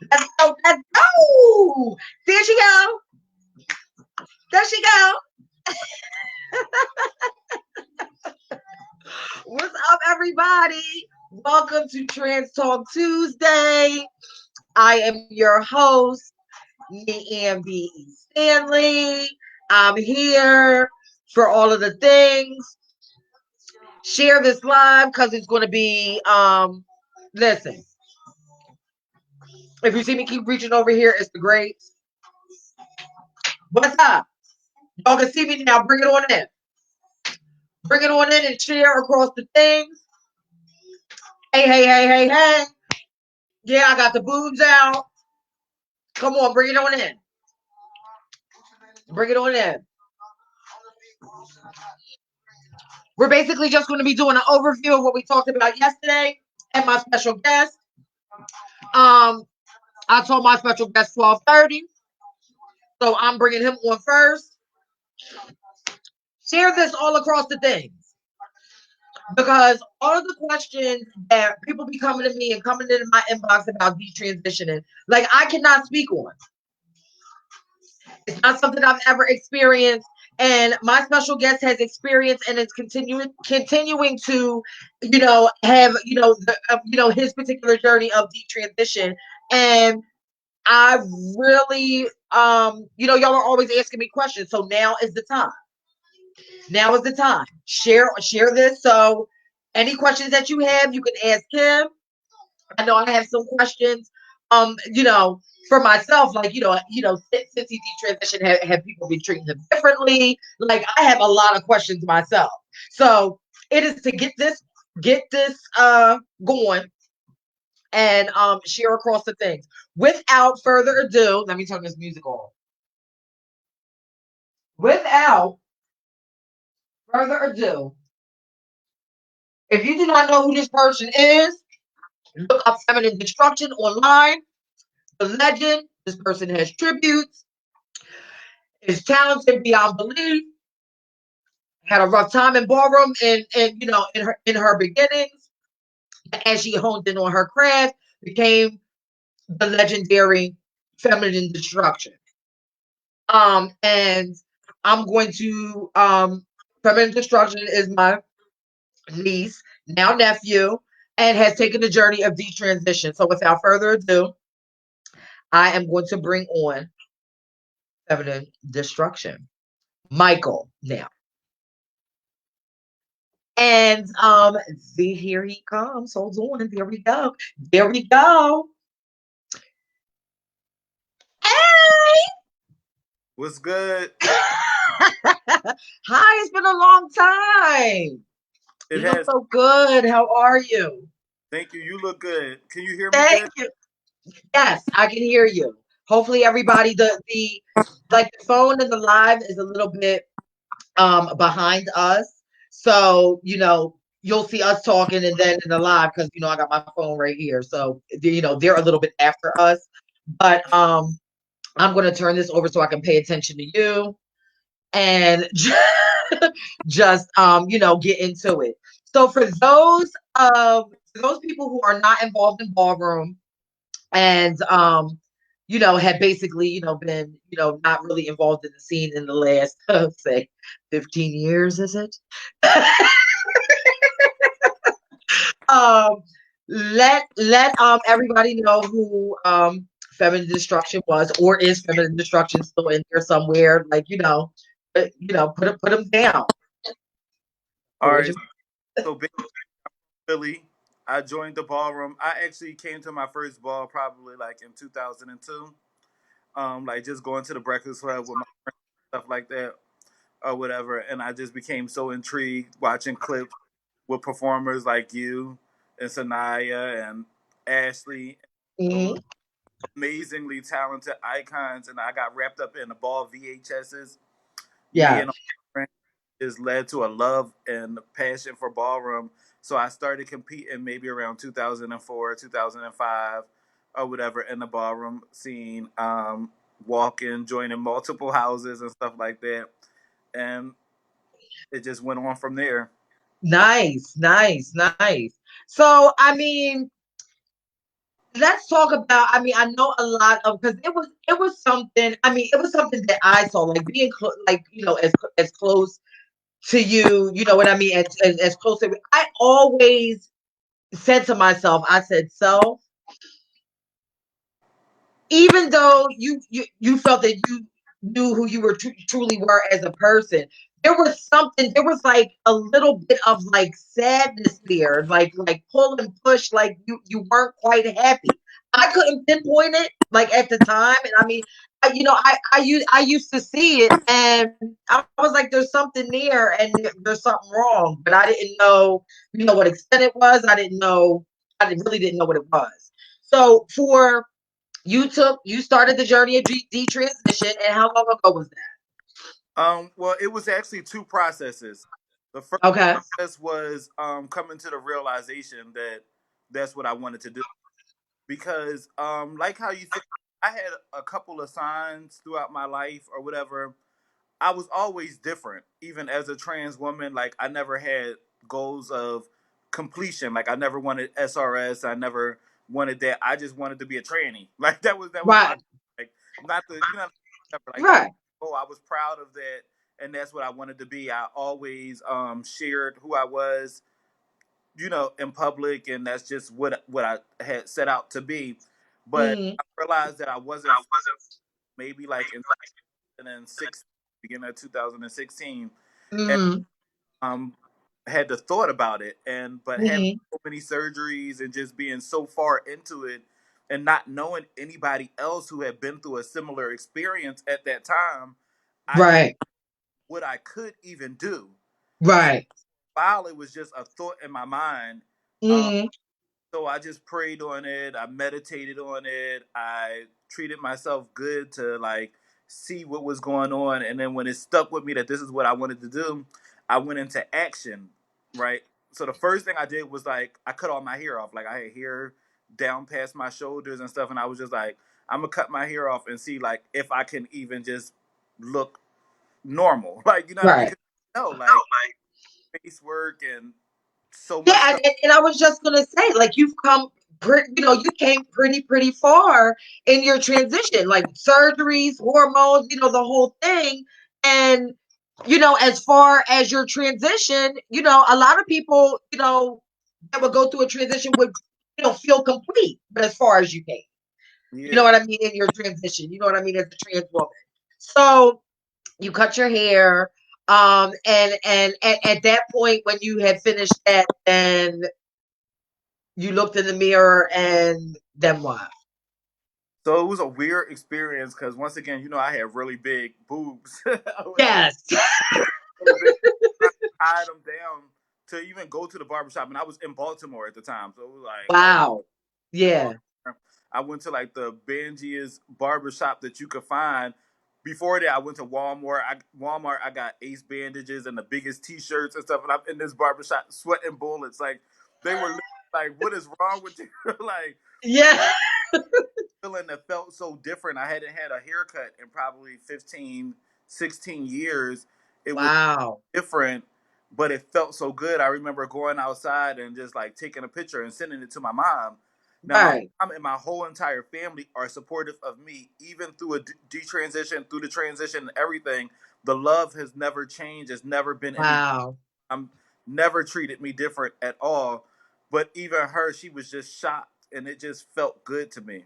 Let's go. Let's go. There she go. There she go. What's up, everybody? Welcome to Trans Talk Tuesday. I am your host, Niambi Stanley. I'm here for all of the things. Share this live because it's going to be, listen, if you see me keep reaching over here, it's the greats. What's up? Y'all can see me now. Bring it on in. Bring it on in and share across the things. Hey, hey, hey, hey, hey. Yeah, I got the boobs out. Come on, bring it on in. Bring it on in. We're basically just going to be doing an overview of what we talked about yesterday and my special guest. I told my special guest 12:30, so I'm bringing him on first. Share this all across the things because all of the questions that people be coming to me and coming into my inbox about detransitioning, like I cannot speak on. It's not something I've ever experienced, and my special guest has experienced and is continuing to, have his particular journey of detransition. And I really, y'all are always asking me questions, so now is the time. Now is the time. Share this. So, any questions that you have, you can ask him. I know I have some questions. For myself, like since he detransitioned, have people been treating him differently? Like I have a lot of questions myself. So it is to get this going and share across the things. Without further ado, let me turn this music on. Without further ado, if you do not know who this person is, look up Feminine Destruction online. The legend. This person has tributes. Is talented beyond belief. Had a rough time in ballroom, and in her beginnings, as she honed in on her craft, became the legendary Feminine Destruction. And I'm going to Feminine Destruction is my niece, now nephew, and has taken the journey of detransition. So without further ado, I am going to bring on Feminine Destruction. Michael now. And see, here he comes. Hold on. There we go. There we go. Hey! What's good? Hi, it's been a long time. It You look has. so good. How are you? Thank you. You look good. Can you hear me Thank good? you. Yes, I can hear you. Hopefully everybody the like the phone and the live is a little bit behind us. So, you'll see us talking and then in the live because I got my phone right here. So, they're a little bit after us. But I'm going to turn this over so I can pay attention to you and just get into it. So for those people who are not involved in ballroom and had basically been not really involved in the scene in the last say 15 years, is it? um let everybody know who Feminine Destruction was, or is Feminine Destruction still in there somewhere, like put them down. All right. So basically, I joined the ballroom. I actually came to my first ball probably like in 2002. Like just going to the Breakfast Club with my friends, stuff like that, or whatever. And I just became so intrigued watching clips with performers like you and Sanaya and Ashley, Hmm. amazingly talented icons. And I got wrapped up in the ball VHSs. Me Yeah. and my friends just led to a love and passion for ballroom. So I started competing maybe around 2004, 2005, or whatever in the ballroom scene, walking, joining multiple houses and stuff like that. And it just went on from there. Nice, nice, nice. So I mean, let's talk about. I mean, I know a lot of because it was something. I mean, it was something that I saw, like being like as close to you. You know what I mean? As close to. I always said to myself, I said, so even though you felt that you knew who you were truly were as a person, there was like a little bit of like sadness there, like pull and push, like you weren't quite happy. I couldn't pinpoint it like at the time, and I mean, I used to see it, and I was like, there's something there, and there's something wrong, but I didn't know, what extent it was. I didn't know. Really didn't know what it was. So for you started the journey of detransition, and how long ago was Well, it was actually two processes. The first that? Okay. process was coming to the realization that that's what I wanted to do. Because like how you said, I had a couple of signs throughout my life or whatever. I was always different, even as a trans woman. Like I never had goals of completion. Like I never wanted SRS. I never wanted that. I just wanted to be a tranny. Like that was my, Right. like, not the, like that was, Right. oh, I was proud of that, and that's what I wanted to be. I always shared who I was, in public, and that's just what I had set out to be. But Mm-hmm. I realized that I wasn't, maybe like in 2006, beginning of 2016, and Mm-hmm. um had the thought about it, and but having Mm-hmm. so many surgeries and just being so far into it and not knowing anybody else who had been through a similar experience at that time, I didn't Right. know what I could even do. So Right. while it was just a thought in my mind, um, Mm-hmm. so I just prayed on it. I meditated on it. I treated myself good to like see what was going on. And then when it stuck with me that this is what I wanted to do, I went into action, right? So the first thing I did was like I cut all my hair off. Like I had hair down past my shoulders and stuff, and I was just like, I'm gonna cut my hair off and see like if I can even just look normal. Like, you know what I mean? Right. 'Cause, like face work and so much Yeah, stuff. and I was just gonna say, like, you've come, you came pretty far in your transition, like surgeries, hormones, the whole thing. And as far as your transition, a lot of people, that would go through a transition would, feel complete. But as far as you came, you know Yeah. what I mean, in your transition, you know what I mean, as a trans woman. So you cut your hair, and at that point when you had finished that, then you looked in the mirror, and then what? So it was a weird experience because once again, I had really big boobs. I was Yes. really big. I tied them down to even go to the barbershop, and I was in Baltimore at the time, so it was like, oh, Wow. in Yeah. Baltimore. I went to like the bangiest barbershop that you could find. Before that, I went to Walmart. I got Ace bandages and the biggest T-shirts and stuff, and I'm in this barbershop sweating bullets. Like they were like, "What is wrong with you?" Like Yeah. feeling that felt so different. I hadn't had a haircut in probably 15, 16 years. It was Wow. different, but it felt so good. I remember going outside and just like taking a picture and sending it to my mom. Now, my Right. mom and my whole entire family are supportive of me, even through a detransition, through the transition and everything. The love has never changed. It's never been any. Wow. I'm never treated me different at all. But even her, she was just shocked, and it just felt good to me.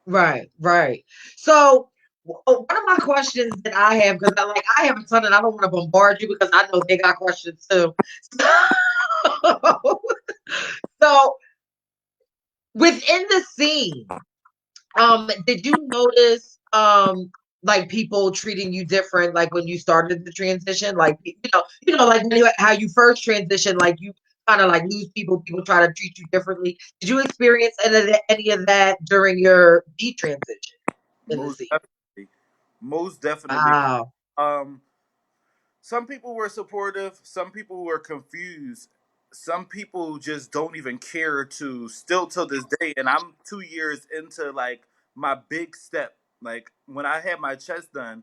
Right. Right. So one of my questions that I have, because I have a ton, and I don't want to bombard you because I know they got questions too. So within the scene, did you notice like people treating you different, like when you started the transition? Like like when how you first transitioned, like you kind of like lose people try to treat you differently. Did you experience any of that during your detransition in the Most scene? definitely. Most definitely. Wow. Um, some people were supportive, some people were confused, some people just don't even care to still till this day. And I'm 2 years into like my big step. Like when I had my chest done,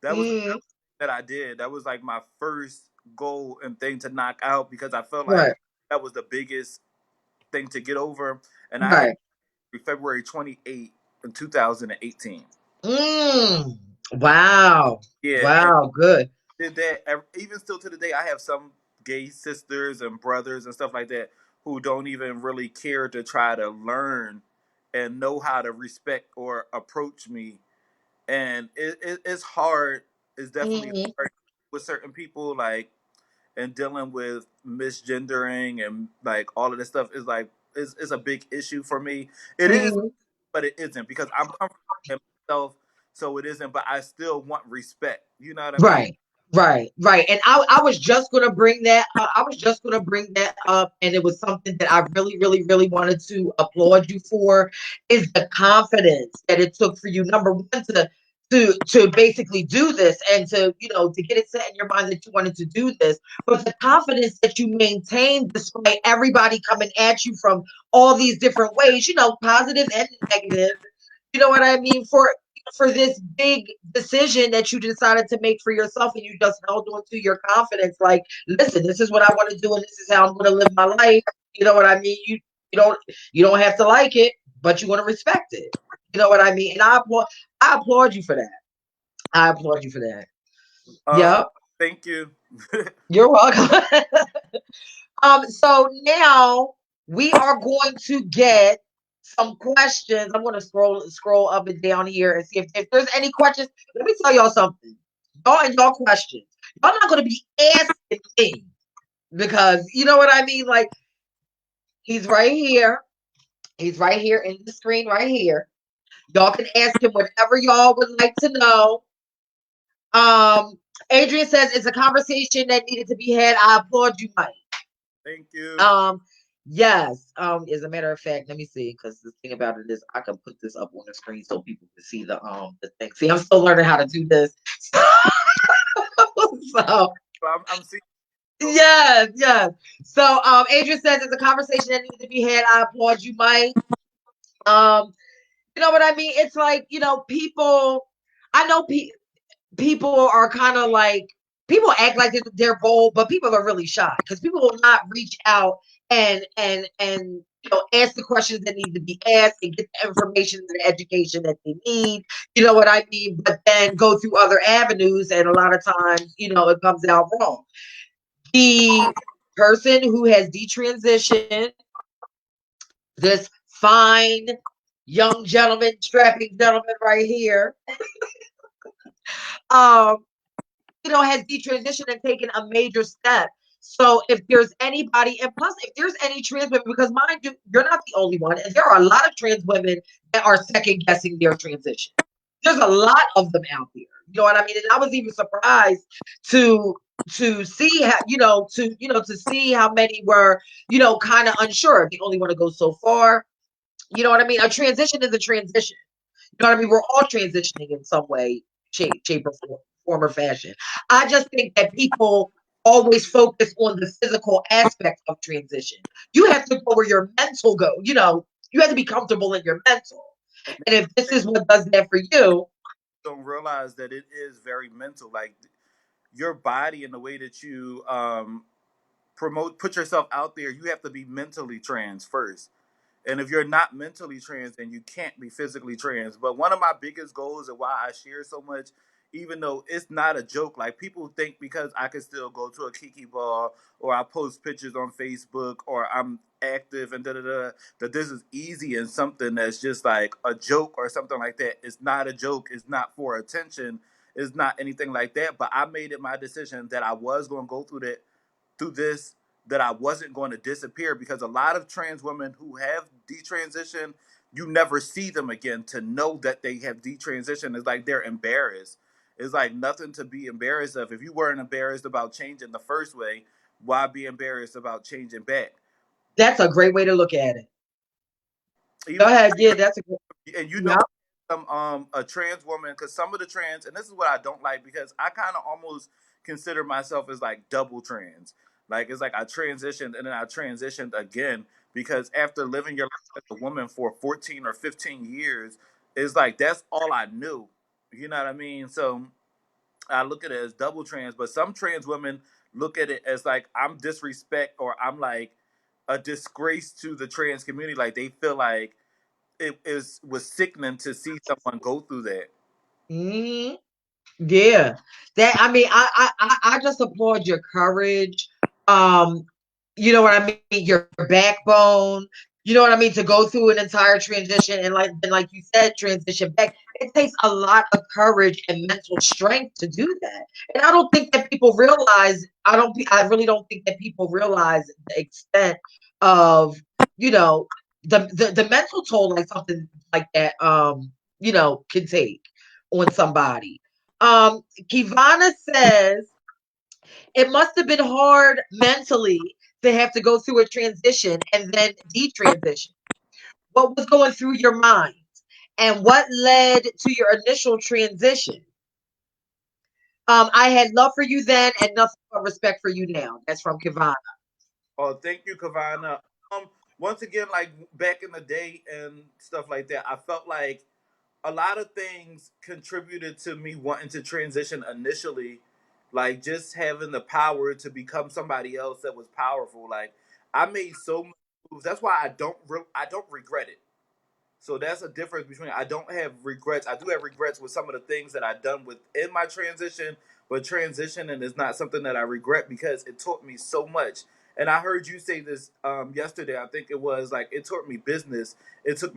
that was the Mm, first thing that I did. That was like my first goal and thing to knock out because I felt like right. that was the biggest thing to get over. And I had Right. February 28th in 2018. Wow. Yeah, and Wow. Good. did that even still to the day. I have some gay sisters and brothers and stuff like that who don't even really care to try to learn and know how to respect or approach me, and it's hard. It's definitely Mm-hmm. hard with certain people, like, and dealing with misgendering and like all of this stuff is like is a big issue for me. It is, Mm-hmm. but it isn't because I'm comfortable in myself, so it isn't. But I still want respect. You know what I mean? Right, right. And I was just gonna bring that. I was just gonna bring that up, and it was something that I really wanted to applaud you for. Is the confidence that it took for you. Number one, to basically do this, and to get it set in your mind that you wanted to do this, but the confidence that you maintained despite everybody coming at you from all these different ways. Positive and negative. You know what I mean? For this big decision that you decided to make for yourself, and you just held on to your confidence, like, listen, this is what I want to do and this is how I'm going to live my life. You know what I mean? You don't have to like it, but you want to respect it. You know what I mean? And I applaud you for that. I applaud you for that. Uh, Yep. Thank you. You're welcome. So now we are going to get some questions. I'm going to scroll up and down here and see if there's any questions. Let me tell y'all something. Y'all and y'all questions. Y'all not going to be asking me because you know what I mean. Like, he's right here. He's right here in the screen right here. Y'all can ask him whatever y'all would like to know. Um, Adrian says it's a conversation that needed to be had. I applaud you, Mike. Thank you. Um, yes. As a matter of fact, let me see, because the thing about it is I can put this up on the screen so people can see the thing. See, I'm still learning how to do this. So I'm seeing. yes. So Adrian says it's a conversation that needs to be had. I applaud you, Mike. Um, you know what I mean? It's like, people I know people are kind of like, people act like they're bold, but people are really shy because people will not reach out and ask the questions that need to be asked and get the information and the education that they need. You know what I mean? But then go through other avenues, and a lot of times, it comes out wrong. The person who has detransitioned, this fine young gentleman, strapping gentleman right here, um, has detransitioned and taken a major step. So if there's anybody, and plus if there's any trans women, because mind you, you're not the only one, and there are a lot of trans women that are second guessing their transition. There's a lot of them out there. You know what I mean? And I was even surprised to see how, to see how many were, kind of unsure. They only want to go so far. You know what I mean? A transition is a transition. You know what I mean? We're all transitioning in some way, shape or form or fashion. I just think that people always focus on the physical aspect of transition. You have to go where your mental go. You have to be comfortable in your mental. And And if this is what does that for you, don't realize that it is very mental. Like your body and the way that you put yourself out there, you have to be mentally trans first. And if you're not mentally trans, then you can't be physically trans. But one of my biggest goals and why I share so much, even though it's not a joke, like people think because I can still go to a Kiki ball or I post pictures on Facebook or I'm active and that this is easy and something that's just like a joke or something like that. It's not a joke. It's not for attention. It's not anything like that. But I made it my decision that I was going to go through this, that I wasn't going to disappear, because a lot of trans women who have detransitioned, you never see them again. To know that they have detransitioned is like they're embarrassed. It's like nothing to be embarrassed of. If you weren't embarrassed about changing the first way, why be embarrassed about changing back? that's a great way to look at it. Go Even ahead. Yeah, that's a good. and you know Yeah. some a trans woman, because some of the trans, and this is what I don't like, because I kind of almost consider myself as like double trans. Like it's like I transitioned and then I transitioned again, because after living your life as a woman for 14 or 15 years, it's like that's all I knew. You know what I mean? So I look at it as double trans, but some trans women look at it as like I'm disrespect or I'm like a disgrace to the trans community. Like they feel like was sickening to see someone go through that. Hmm. Yeah. That I mean, I just applaud your courage. Um, you know what I mean, your backbone. You know what I mean, to go through an entire transition and like you said, transition back. It takes a lot of courage and mental strength to do that. And I don't think that people realize. I really don't think that people realize the extent of you know the mental toll like something like that can take on somebody. Kivana says it must have been hard mentally to have to go through a transition and then detransition. What was going through your mind? And what led to your initial transition? I had love for you then and nothing but respect for you now. That's from Kivana. Oh, thank you, Kavana. Once again, like back in the day and stuff like that, I felt like a lot of things contributed to me wanting to transition initially, like just having the power to become somebody else that was powerful. Like I made so many moves. That's why I don't regret it. So that's a difference between I don't have regrets. I do have regrets with some of the things that I've done within my transition, but transitioning is not something that I regret because it taught me so much. And I heard you say this yesterday. I think it was like it taught me business. It taught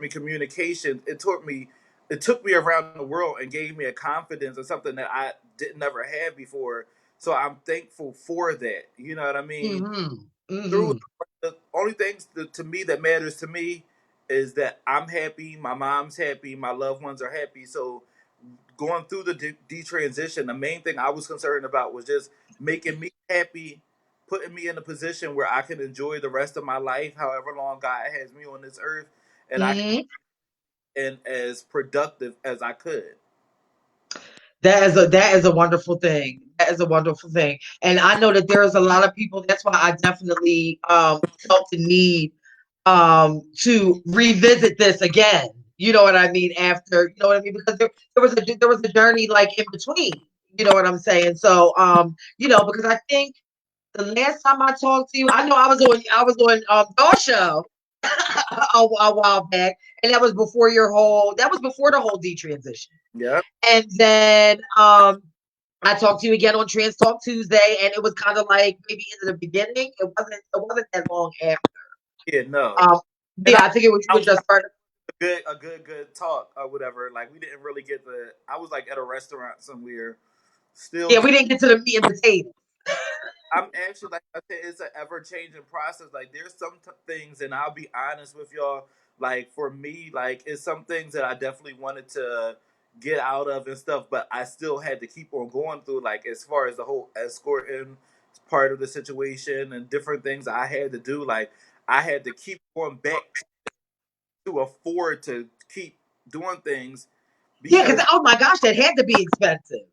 me communication. It took me around the world and gave me a confidence in something that I didn't never have before. So I'm thankful for that. You know what I mean? Mm-hmm. Through Mm-hmm. the only things to me that matters to me is that I'm happy, my mom's happy, my loved ones are happy. So going through the detransition, the main thing I was concerned about was just making me happy, putting me in a position where I can enjoy the rest of my life, however long God has me on this earth, and I can Mm-hmm. and as productive as I could. That is a wonderful thing. That is a wonderful thing. And I know that there's a lot of people. That's why I definitely felt the need to revisit this again. You know what I mean? After you know what I mean? Because there was a journey like in between. You know what I'm saying? So because I think the last time I talked to you, I know I was on your show a while back, and that was before the whole detransition. Yeah, And then I talked to you again on Trans Talk Tuesday, and it was kind of like maybe in the beginning. It wasn't that long after. yeah, no, Um, and yeah, I think it was I you was were just starting. a good talk or whatever. Like we didn't really get the. I was like at a restaurant somewhere, still Yeah, we didn't get to the meat and potatoes. I'm actually like I said, it's an ever changing process. Like there's some things, and I'll be honest with y'all. Like for me, like it's some things that I definitely wanted to get out of and stuff, but I still had to keep on going through. Like as far as the whole escorting part of the situation and different things I had to do. Like I had to keep going back to afford to keep doing things Yeah, because because oh my gosh, that had to be expensive.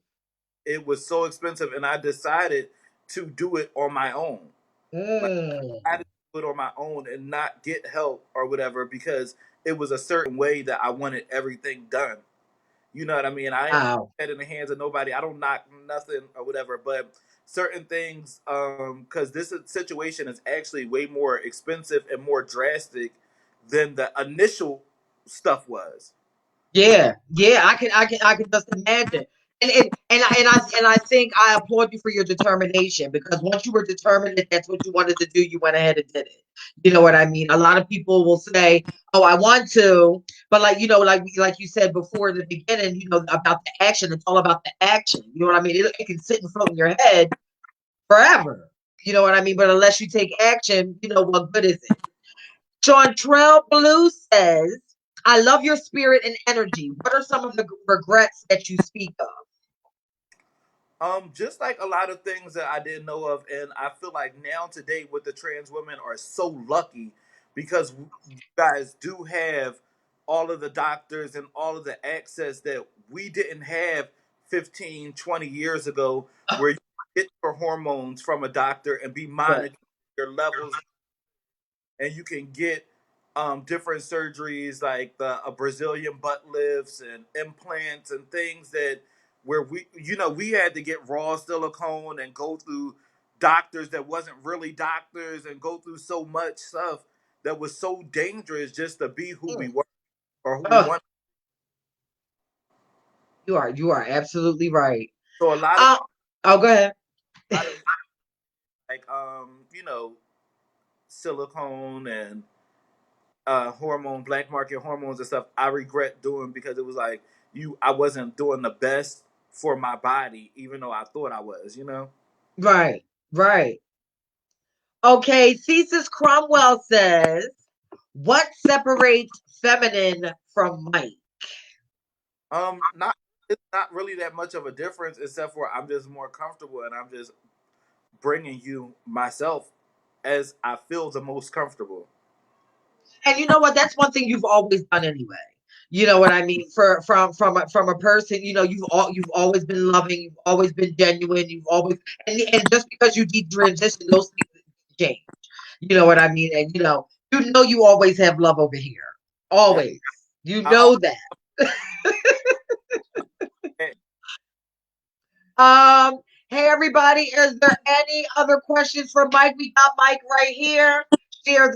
it was so expensive, and I decided to do it on my own. Like Mm. I had to do it on my own and not get help or whatever because it was a certain way that I wanted everything done. You know what I mean? I ain't Wow. head in the hands of nobody. I don't knock nothing or whatever, but certain things, because this situation is actually way more expensive and more drastic than the initial stuff was. Yeah, yeah, I can just imagine. And I think I applaud you for your determination because once you were determined that that's what you wanted to do, you went ahead and did it. You know what I mean? A lot of people will say, "Oh, I want to," but like you said before in the beginning, about the action. It's all about the action. You know what I mean? It can sit and float in your head forever. You know what I mean? But unless you take action, what good is it? Shauntrelle Blue says, I love your spirit and energy. What are some of the regrets that you speak of? Just like a lot of things that I didn't know of, and I feel like now today with the trans women are so lucky because you guys do have all of the doctors and all of the access that we didn't have 15, 20 years ago, where you get your hormones from a doctor and be Right. monitored your levels, and you can get different surgeries like the Brazilian butt lifts and implants and things that where we had to get raw silicone and go through doctors that wasn't really doctors and go through so much stuff that was so dangerous just to be who we Mm. were. or who Oh, want. you are absolutely right. So a lot of Uh, oh, go ahead. a lot of like silicone and hormone black market hormones and stuff I regret doing because it was like I wasn't doing the best for my body even though I thought I was. Right, right. Okay, Thesius Cromwell says, what separates feminine from Mike? Not it's not really that much of a difference except for I'm just more comfortable and I'm just bringing you myself as I feel the most comfortable. And you know what? That's one thing you've always done anyway. You know what I mean? From a person, you've always been loving, you've always been genuine, you've always and just because you detransition, those things change. You know what I mean? And you always have love over here. Yeah, Always. You I know that. Um, hey everybody, is there any other questions for Mike? We got Mike right here. Share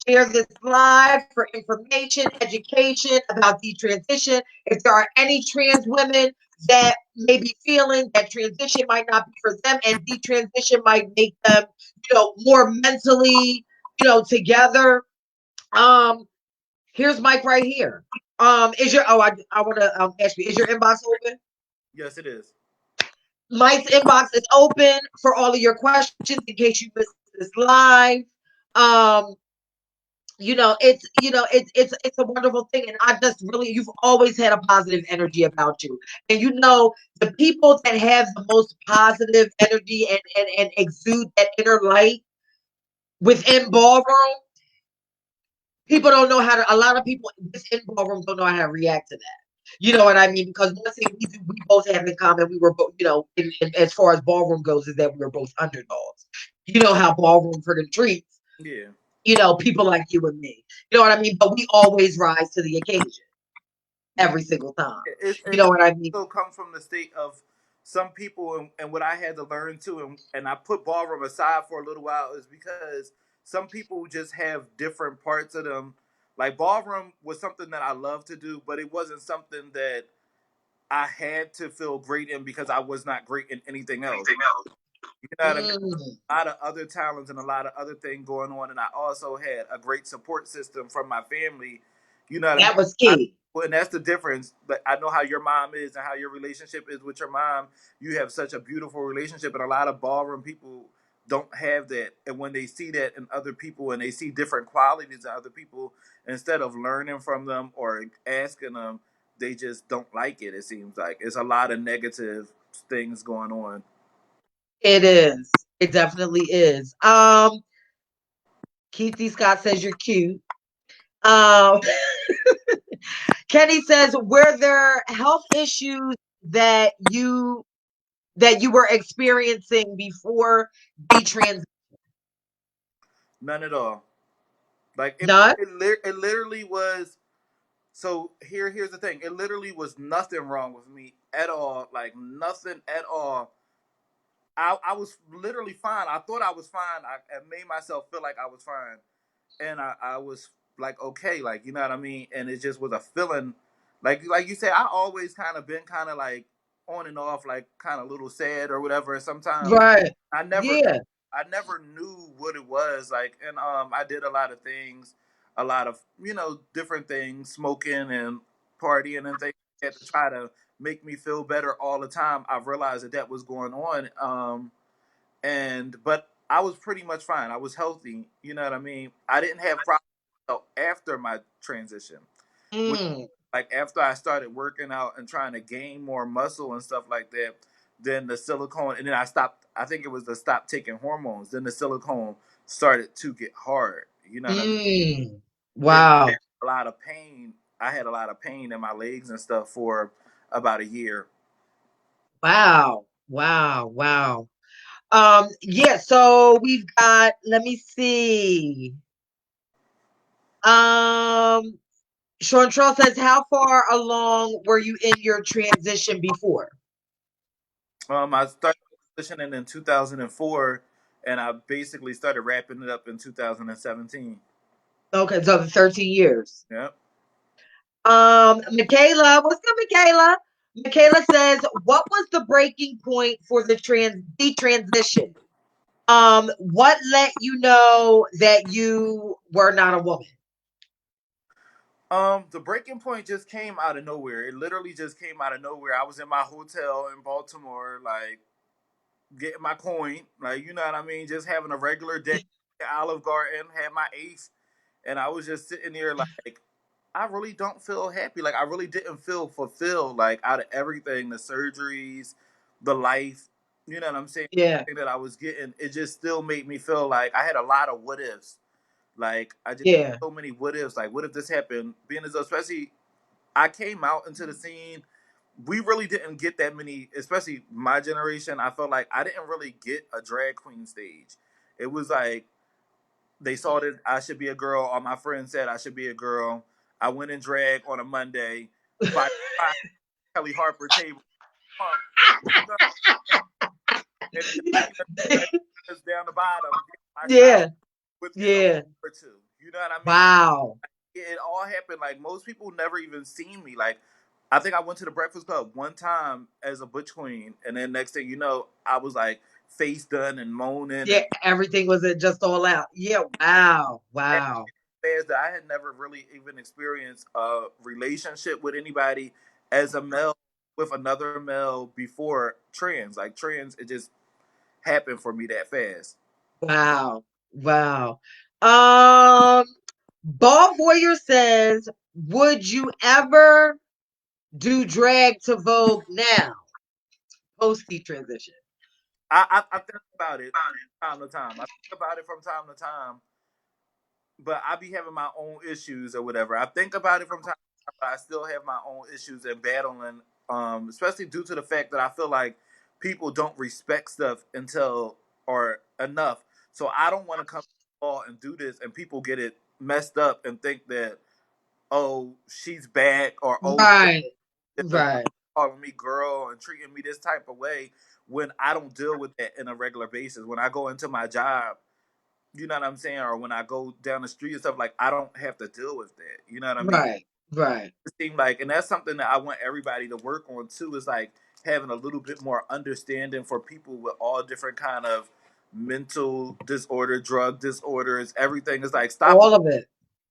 share this live for information, education about detransition. If there are any trans women that may be feeling that transition might not be for them and detransition might make them, more mentally, together. Um, Here's Mike right here. Is your I want to ask you, is your inbox open? yes it is. Mike's inbox is open for all of your questions in case you missed this live. Um, it's a wonderful thing, and I just really you've always had a positive energy about you, and the people that have the most positive energy and exude that inner light within ballroom. People don't know how to. A lot of people within ballroom don't know how to react to that. You know what I mean? Because one thing we both have in common, we were both, as far as ballroom goes, is that we were both underdogs. You know how ballroom for the treats, Yeah. people like you and me. You know what I mean? But we always rise to the occasion every single time. You It know what I mean? also comes from the state of some people and what I had to learn too, and I put ballroom aside for a little while is because some people just have different parts of them. Like ballroom was something that I love to do, but it wasn't something that I had to feel great in because I was not great in anything else. You know what I mean? Mm, A lot of other talents and a lot of other things going on, and I also had a great support system from my family. You know what I mean? that was I, key. and that's the difference. But I know how your mom is and how your relationship is with your mom. You have such a beautiful relationship, and a lot of ballroom people don't have that. And when they see that in other people, and they see different qualities in other people, instead of learning from them or asking them, they just don't like it. It seems like it's a lot of negative things going on. It is. It definitely is. Keithy Scott says you're cute. Um, Kenny says, were there health issues that you were experiencing before detransition? None at all. Like None? it literally was. So here's the thing. It literally was nothing wrong with me at all. Like nothing at all. I was literally fine. I thought I was fine. I made myself feel like I was fine, and I was like okay, like you know what I mean. And it just was a feeling, like you said. I always kind of been kind of like on and off, like kind of a little sad or whatever. Sometimes Right. I never Yeah. I never knew what it was like, and I did a lot of things, a lot of different things, smoking and partying and things like that to try to make me feel better all the time. I realized that was going on, and but I was pretty much fine. I was healthy, you know what I mean. I didn't have problems after my transition. When, Mm, like after I started working out and trying to gain more muscle and stuff like that, then the silicone, and then I stopped. I think it was to stop taking hormones. Then the silicone started to get hard. You know what I mean? mm. Then Wow. a lot of pain. I had a lot of pain in my legs and stuff for about a year. Wow. Wow. Wow. Yeah, so we've got, let me see. Um, Shauntrelle says, how far along were you in your transition before? I started transitioning in 2004, and I basically started wrapping it up in 2017. Okay, so the 13 years. Yep. Michaela, what's up, Michaela? Michaela says, what was the breaking point for the detransition? What let you know that you were not a woman? The breaking point just came out of nowhere. It literally just came out of nowhere. I was in my hotel in Baltimore, like getting my coin, like you know what I mean, just having a regular day at Olive Garden, had my ace, and I was just sitting there like I really don't feel happy. Like I really didn't feel fulfilled. Like out of everything, the surgeries, the life, you know what I'm saying, Yeah, that I was getting, it just still made me feel like I had a lot of what ifs. Like I just yeah, so many what ifs. Like what if this happened? Being as though, especially I came out into the scene. We really didn't get that many, especially my generation. I felt like I didn't really get a drag queen stage. It was like they saw that I should be a girl. All my friends said I should be a girl. I went in drag on a Monday by Kelly Harper table. You know, and then down the bottom, my shot yeah, within a week yeah. or two. You know what I mean? Wow, It all happened. Like most people never even seen me. Like I think I went to the Breakfast Club one time as a butch queen, and then next thing you know, I was like face done and moaning yeah. and Everything was just all out. Yeah, wow, wow, fast that I had never really even experienced a relationship with anybody as a male with another male before trans. Like trans, it just happened for me that fast. wow, wow. Um, Bob Voyeur says, would you ever do drag to Vogue now, post transition? I think about it from time to time. I think about it from time to time, but I be having my own issues or whatever. I think about it from time to time, but I still have my own issues and battling, especially due to the fact that I feel like people don't respect stuff until or enough. So I don't want to come to the ball and do this, and people get it messed up and think that oh she's back or oh Right, they're right, calling me girl and treating me this type of way when I don't deal with that in a regular basis. When I go into my job, you know what I'm saying? Or when I go down the street and stuff, like I don't have to deal with that. You know what I mean? right, right. It seems like, and that's something that I want everybody to work on too. Is like having a little bit more understanding for people with all different kind of mental disorder, drug disorders, everything. Is like stop All looking of it. at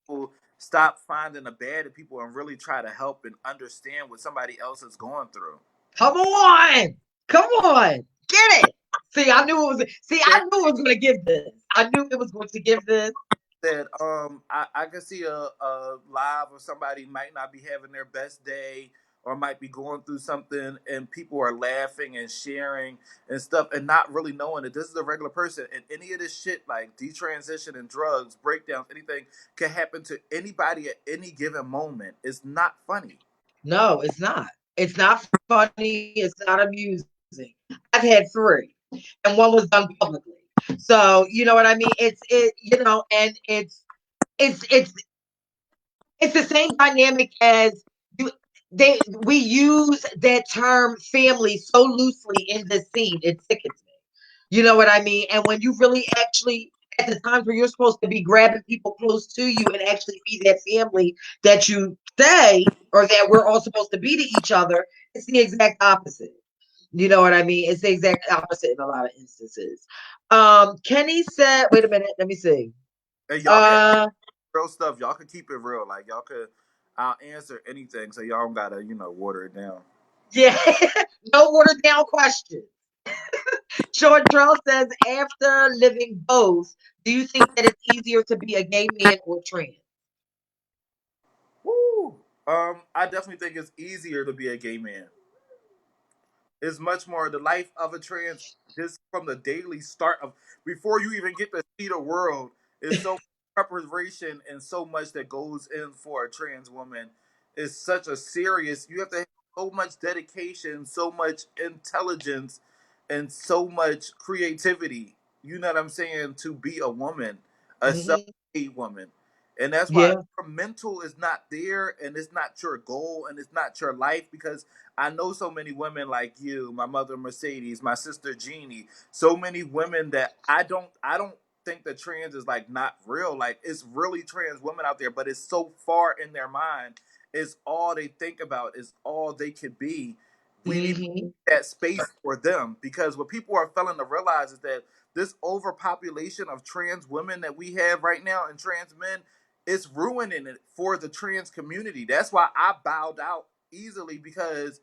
people, stop finding the bad in people, and really try to help and understand what somebody else is going through. Come on, come on, get it. See, I knew it was. See, I That knew it was going to give this. I knew it was going to give this. that I can see a live or somebody might not be having their best day or might be going through something and people are laughing and sharing and stuff and not really knowing that this is a regular person and any of this shit like detransition and drugs breakdowns anything can happen to anybody at any given moment. It's not funny. No, it's not. It's not funny. It's not amusing. I've had three, and one was done publicly. So you know what I mean. And it's it's it's the same dynamic as you. We use that term family so loosely in this scene. It sickens me. You know what I mean? And when you really actually, at the times where you're supposed to be grabbing people close to you and actually be that family that you say, or that we're all supposed to be to each other, it's the exact opposite. You know what I mean? It's the exact opposite in a lot of instances. Kenny said, wait a minute, let me see. And y'all can Uh real stuff. Y'all can keep it real. Like y'all could I'll answer anything so y'all don't gotta, water it down. yeah, no watered down question. Shauntrelle says, after living both, do you think that it's easier to be a gay man or trans? Woo! I definitely think it's easier to be a gay man. It's much more the life of a trans just from the daily start of before you even get to see the world is so preparation and so much that goes in for a trans woman is such a serious you have to have so much dedication, so much intelligence, and so much creativity. You know what I'm saying? To be a woman, a Hmm. self-made woman. And that's why Yeah. your mental is not there and it's not your goal and it's not your life because I know so many women like you, my mother Mercedes, my sister Jeannie, so many women that I don't think that trans is like not real. Like it's really trans women out there, but it's so far in their mind is all they think about, is all they could be. We need Mm-hmm. that space for them, because what people are failing to realize is that this overpopulation of trans women that we have right now and trans men is ruining it for the trans community. That's why I bowed out easily, because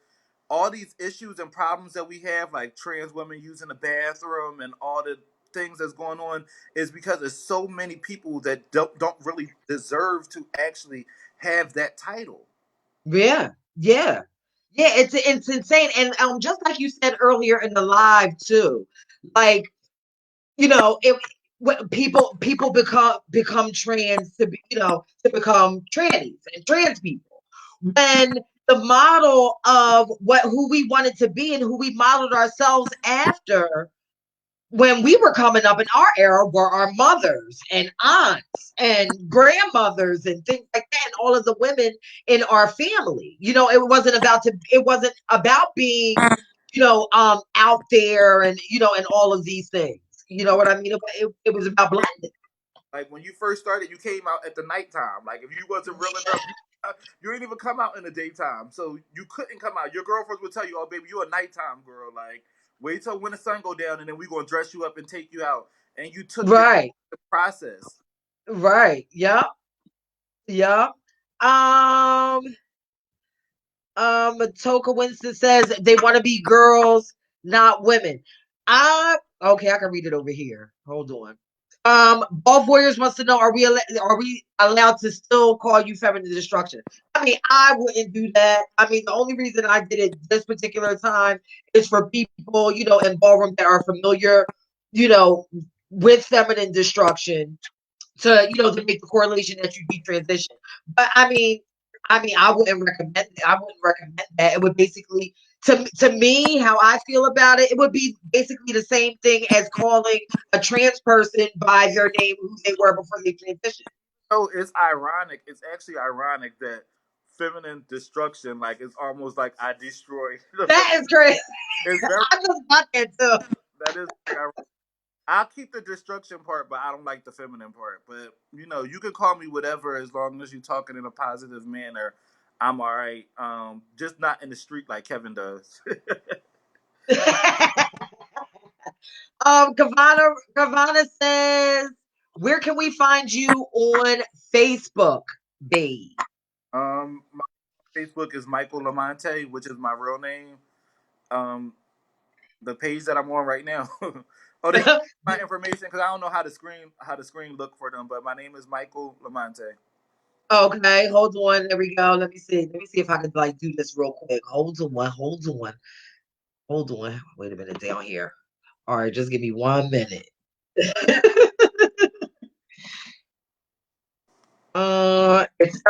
all these issues and problems that we have, like trans women using the bathroom and all the things that's going on, is because there's so many people that don't really deserve to actually have that title. Yeah, yeah, yeah. It's insane, and just like you said earlier in the live too, like it when people become trans to be, to become trannies and trans people, when the model of who we wanted to be and who we modeled ourselves after when we were coming up in our era were our mothers and aunts and grandmothers and things like that, and all of the women in our family. It wasn't about being, out there and and all of these things. You know what I mean? It was about blending. Like when you first started, you came out at the nighttime. Like if you wasn't real enough, you didn't even come out in the daytime, so you couldn't come out. Your girlfriends would tell you, "Oh, baby, you a nighttime girl. Like wait till when the sun go down, and then we gonna dress you up and take you out." And you took your Right, process. right. Yep, yep. Um, Toka Winston says they want to be girls, not women. Okay, I can read it over here. Hold on. Ball Voyeurs wants to know: are we allowed to still call you feminine destruction? I mean, I wouldn't do that. I mean, the only reason I did it this particular time is for people, in ballroom that are familiar, you know, with feminine destruction to make the correlation that you detransition. But I wouldn't recommend that. It would basically, to me, how I feel about it, it would be basically the same thing as calling a trans person by their name who they were before they transitioned. So it's ironic. It's actually ironic that feminine destruction, like it's almost like I destroy the feminine. That is crazy. It's very I just got that too. that is very ironic. I'll keep the destruction part, but I don't like the feminine part. But you can call me whatever as long as you're talking in a positive manner. I'm all right. Just not in the street like Kevin does. Kavana says, where can we find you on Facebook, babe? My Facebook is Michael Lamonte, which is my real name. Um, the page that I'm on right now. Oh, they my information because I don't know how the screen look for them. But my name is Michael Lamonte. Okay, hold on. There we go. Let me see. Let me see if I could do this real quick. Hold on. Hold on. Hold on. Wait a minute down here. All right, just give me 1 minute. It's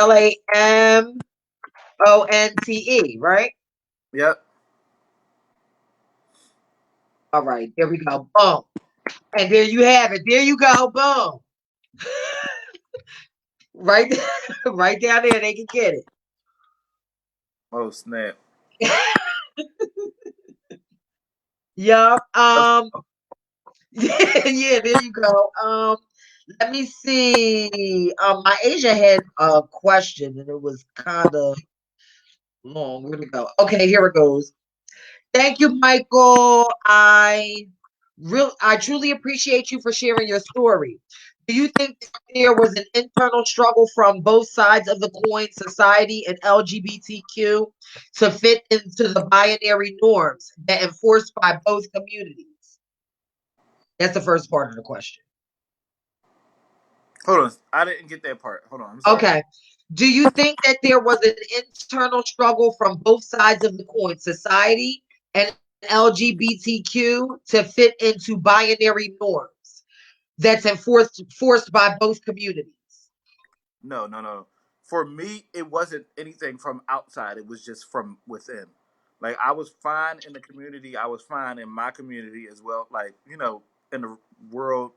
LAMONTE, right? Yep. All right, there we go. Boom. And there you have it. There you go. Boom. Right, right down there. They can get Oh snap. it. Yup. Yeah, there you go. Let me see. My Asia had a question and it was kind of long. Where'd it go? Okay, here it goes. Thank you, Michael. I truly appreciate you for sharing your story. Do you think there was an internal struggle from both sides of the coin, society and LGBTQ, to fit into the binary norms that enforced by both communities? That's the first part of the question. Hold on. I didn't get that part. Hold on. I'm sorry. Okay. Do you think that there was an internal struggle from both sides of the coin, society and LGBTQ, to fit into binary norms that's enforced by both communities? No, no, no. For me, it wasn't anything from outside. It was just from within. Like I was fine in the community. I was fine in my community as well. Like in the world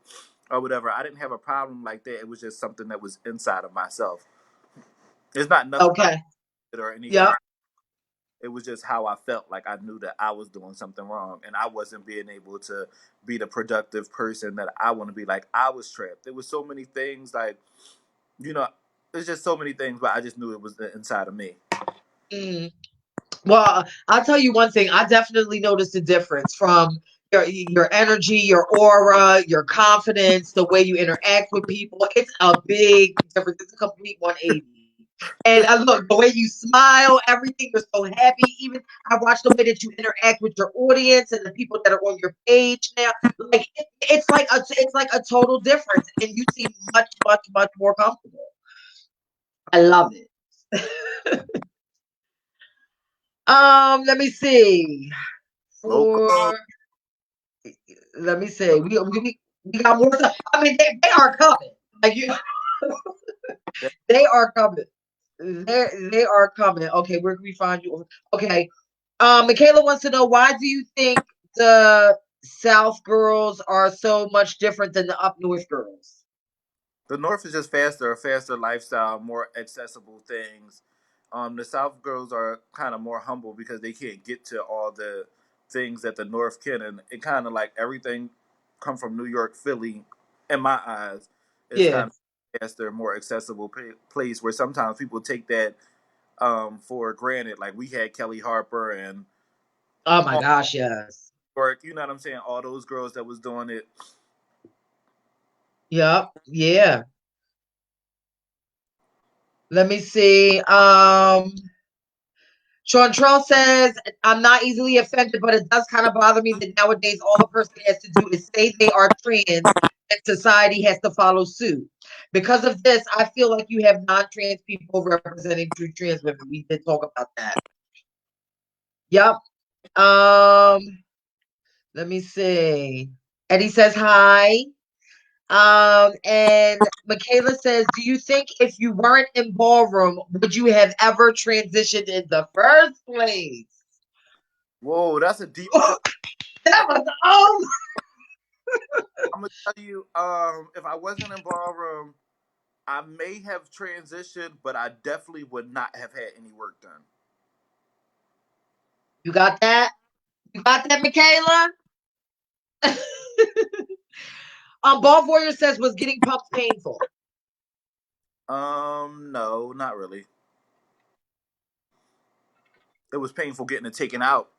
or whatever. I didn't have a problem like that. It was just something that was inside of myself. It's not nothing Okay. or anything. Yep. It was just how I felt. Like I knew that I was doing something wrong, and I wasn't being able to be the productive person that I want to be. Like I was trapped. There was so many things. Like you know. There's just so many things, but I just knew it was inside of me. Mm. Well, I'll tell you one thing. I definitely noticed a difference from your energy, your aura, your confidence, the way you interact with people. It's a big difference. It's a complete 180. And look, the way you smile, everything, you're so happy. Even I watch the way that you interact with your audience and the people that are on your page now. Like it's like a total difference, and you seem much, much, much more comfortable. I love it. Let me see. Loco. For let me see. We got more stuff. I mean, they are coming. Like you, they are coming. They are coming. Okay, where can we find you? Okay. Michaela wants to know, why do you think the South girls are so much different than the up North girls? The North is just faster, a faster lifestyle, more accessible things. The South girls are kind of more humble because they can't get to all the things that the North can, and it kind of like everything come from New York, Philly. In my eyes, is Yeah. kind of faster, more accessible place where sometimes people take that for granted. Like we had Kelly Harper and Oh my all gosh, yes. work. You know what I'm saying? All those girls that was doing it. Yep. Yeah. Let me see. Shauntrelle says, I'm not easily offended, but it does kind of bother me that nowadays all a person has to do is say they are trans and society has to follow suit. Because of this, I feel like you have non-trans people representing true trans women. We did talk about that. Yep. Let me see. Eddie says hi. And Michaela says, do you think if you weren't in ballroom, would you have ever transitioned in the first place? Whoa, that's a deep question. That was oh I'm gonna tell you, if I wasn't in ballroom, I may have transitioned, but I definitely would not have had any work done. you got that? You got that, Michaela? Ball Warrior says, was getting pumped painful? No, not really. It was painful getting it taken out,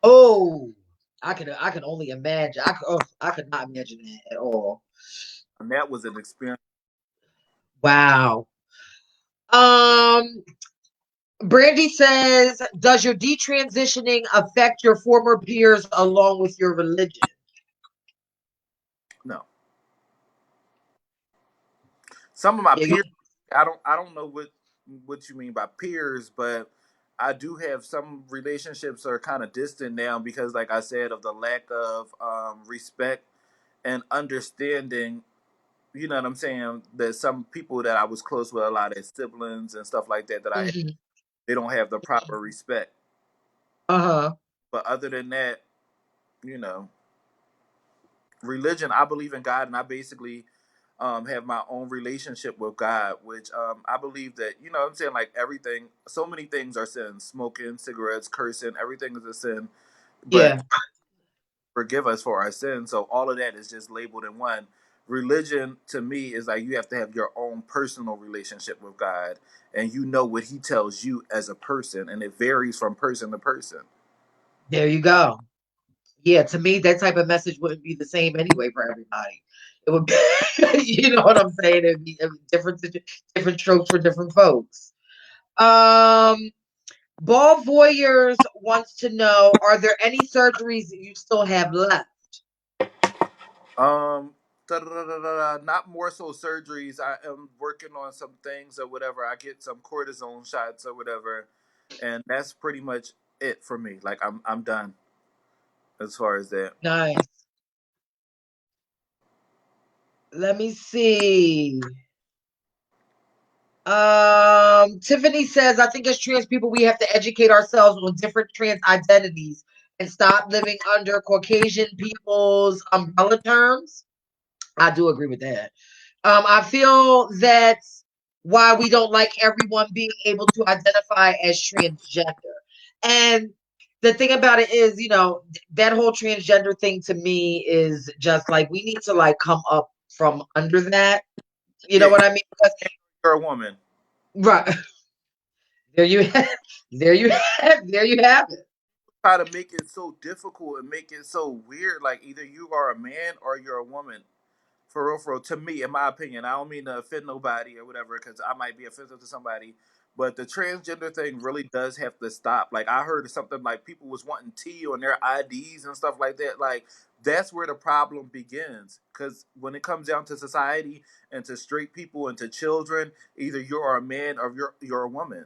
Oh, I could only imagine. I could not imagine that at all. and that was an experience. Wow. Um, Brandy says, does your detransitioning affect your former peers along with your religion? No, some of my Yeah, peers, I don't know what you mean by peers, but I do have some relationships that are kind of distant now because, like I said, of the lack of respect and understanding. You know what I'm saying? That some people that I was close with, a lot of siblings and stuff like that, that I had, mhm. they don't have the proper respect. Uh-huh. But other than that, you know, religion, I believe in God, and I basically have my own relationship with God, which I believe that, you know what I'm saying, like everything, so many things are sin: smoking, cigarettes, cursing, everything is a sin. But Yeah. forgive us for our sins. So all of that is just labeled in one. Religion to me is like you have to have your own personal relationship with God, and you know what He tells you as a person, and it varies from person to person. There you go. Yeah, to me, that type of message wouldn't be the same anyway for everybody. It would be, you know what I'm saying? It'd be different strokes for different folks. Um, Ball Voyeurs wants to know, are there any surgeries that you still have left? Um, not more so surgeries. I am working on some things or whatever. I get some cortisone shots or whatever, and that's pretty much it for me. Like I'm done as far as that. Nice. Let me see. Tiffany says, I think as trans people, we have to educate ourselves on different trans identities and stop living under Caucasian people's umbrella terms. I do agree with that. I feel that's why we don't like everyone being able to identify as transgender. And the thing about it is, that whole transgender thing to me is just like we need to like come up from under that. You know Yeah, what I mean? Because you're a woman. Right. There you have, there you have it. Try to make it so difficult and make it so weird. Like either you are a man or you're a woman. For real, for real. To me, in my opinion, I don't mean to offend nobody or whatever, because I might be offensive to somebody. But the transgender thing really does have to stop. Like I heard something like people was wanting T on their IDs and stuff like that. Like that's where the problem begins. Because when it comes down to society and to straight people and to children, either you're a man or you're a woman.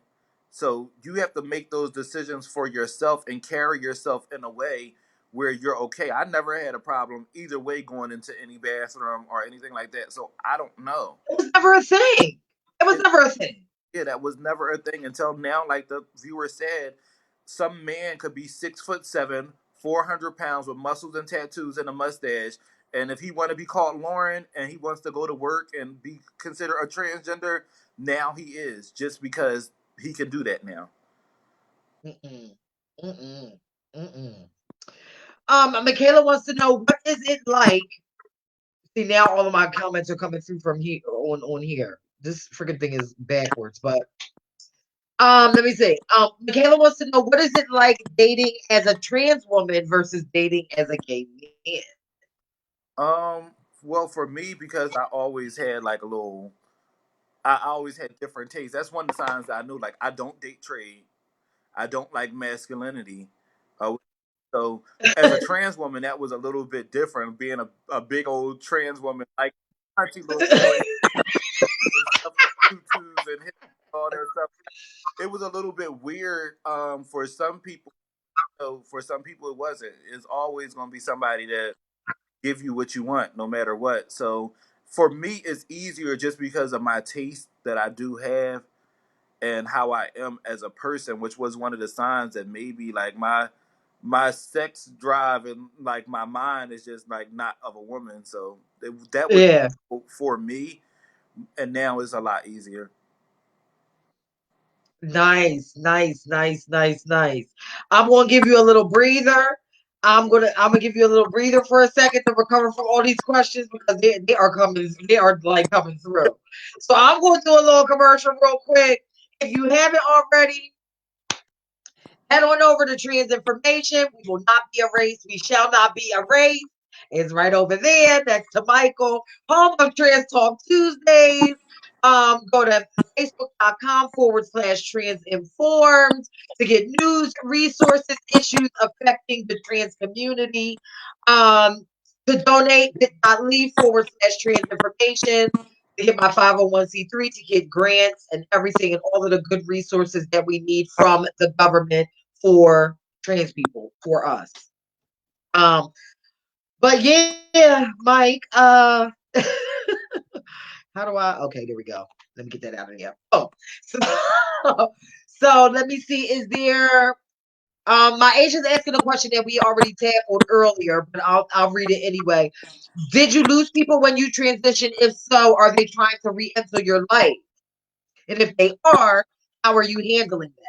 So you have to make those decisions for yourself and carry yourself in a way where you're okay. I never had a problem either way going into any bathroom or anything like that. So I don't know. It was never a thing. It was It, never a thing. yeah, that was never a thing until now. Like the viewer said, some man could be 6'7", 400 pounds with muscles and tattoos and a mustache. And if he want to be called Lauren and he wants to go to work and be considered a transgender, now he is just because he can do that now. Mm-mm. Mm-mm. Mm-mm. Michaela wants to know, what is it like? See, now all of my comments are coming through from here on here. This freaking thing is backwards, but let me see. Michaela wants to know, what is it like dating as a trans woman versus dating as a gay man? Um, well, for me, because I always had like a little I always had different tastes. That's one of the signs that I knew. Like I don't date trade. I don't like masculinity. Uh, so as a trans woman, that was a little bit different. Being a big old trans woman, like country little boy and stuff, tutus and hip, all that stuff. It was a little bit weird for some people. So for some people, it wasn't. It's always going to be somebody that give you what you want, no matter what. So for me, it's easier just because of my taste that I do have and how I am as a person, which was one of the signs that maybe like my sex drive and like my mind is just like not of a woman. So that was Yeah. for me, and now it's a lot easier. Nice, nice, nice, nice, nice. I'm gonna give you a little breather. I'm gonna give you a little breather for a second to recover from all these questions because they are like coming through. So I'm going to do a little commercial real quick. If you haven't already, head on over to Trans Information. We will not be erased. We shall not be erased. It's right over there next to Michael, home of Trans Talk Tuesdays. Go to facebook.com/transinformed to get news, resources, issues affecting the trans community. To donate, bit.ly/trans information to get my 501c3 to get grants and everything and all of the good resources that we need from the government for trans people, for us. Um, but yeah, Mike, how do I okay, there we go. Let me get that out of here. Oh, so so let me see. Is there my agent's asking a question that we already tackled earlier, but I'll read it anyway. Did you lose people when you transition? If so, are they trying to re-enter your life? And if they are, how are you handling that?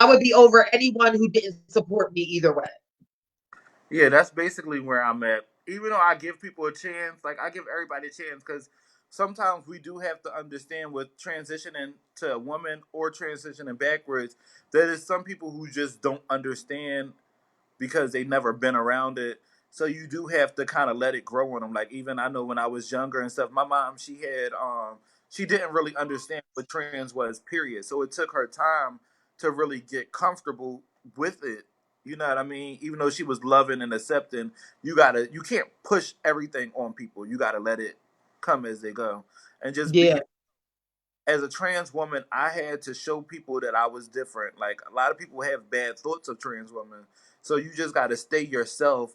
I would be over anyone who didn't support me either way. Yeah, that's basically where I'm at. Even though I give people a chance, like I give everybody a chance, because sometimes we do have to understand with transitioning to a woman or transitioning backwards, there is some people who just don't understand because they never been around it. So you do have to kind of let it grow on them. Like even I know when I was younger and stuff, my mom she didn't really understand what trans was. Period. So it took her time to really get comfortable with it. You know what I mean? Even though she was loving and accepting, you can't push everything on people. You gotta let it come as they go, and just be Yeah, as a trans woman, I had to show people that I was different. Like a lot of people have bad thoughts of trans women. So you just got to stay yourself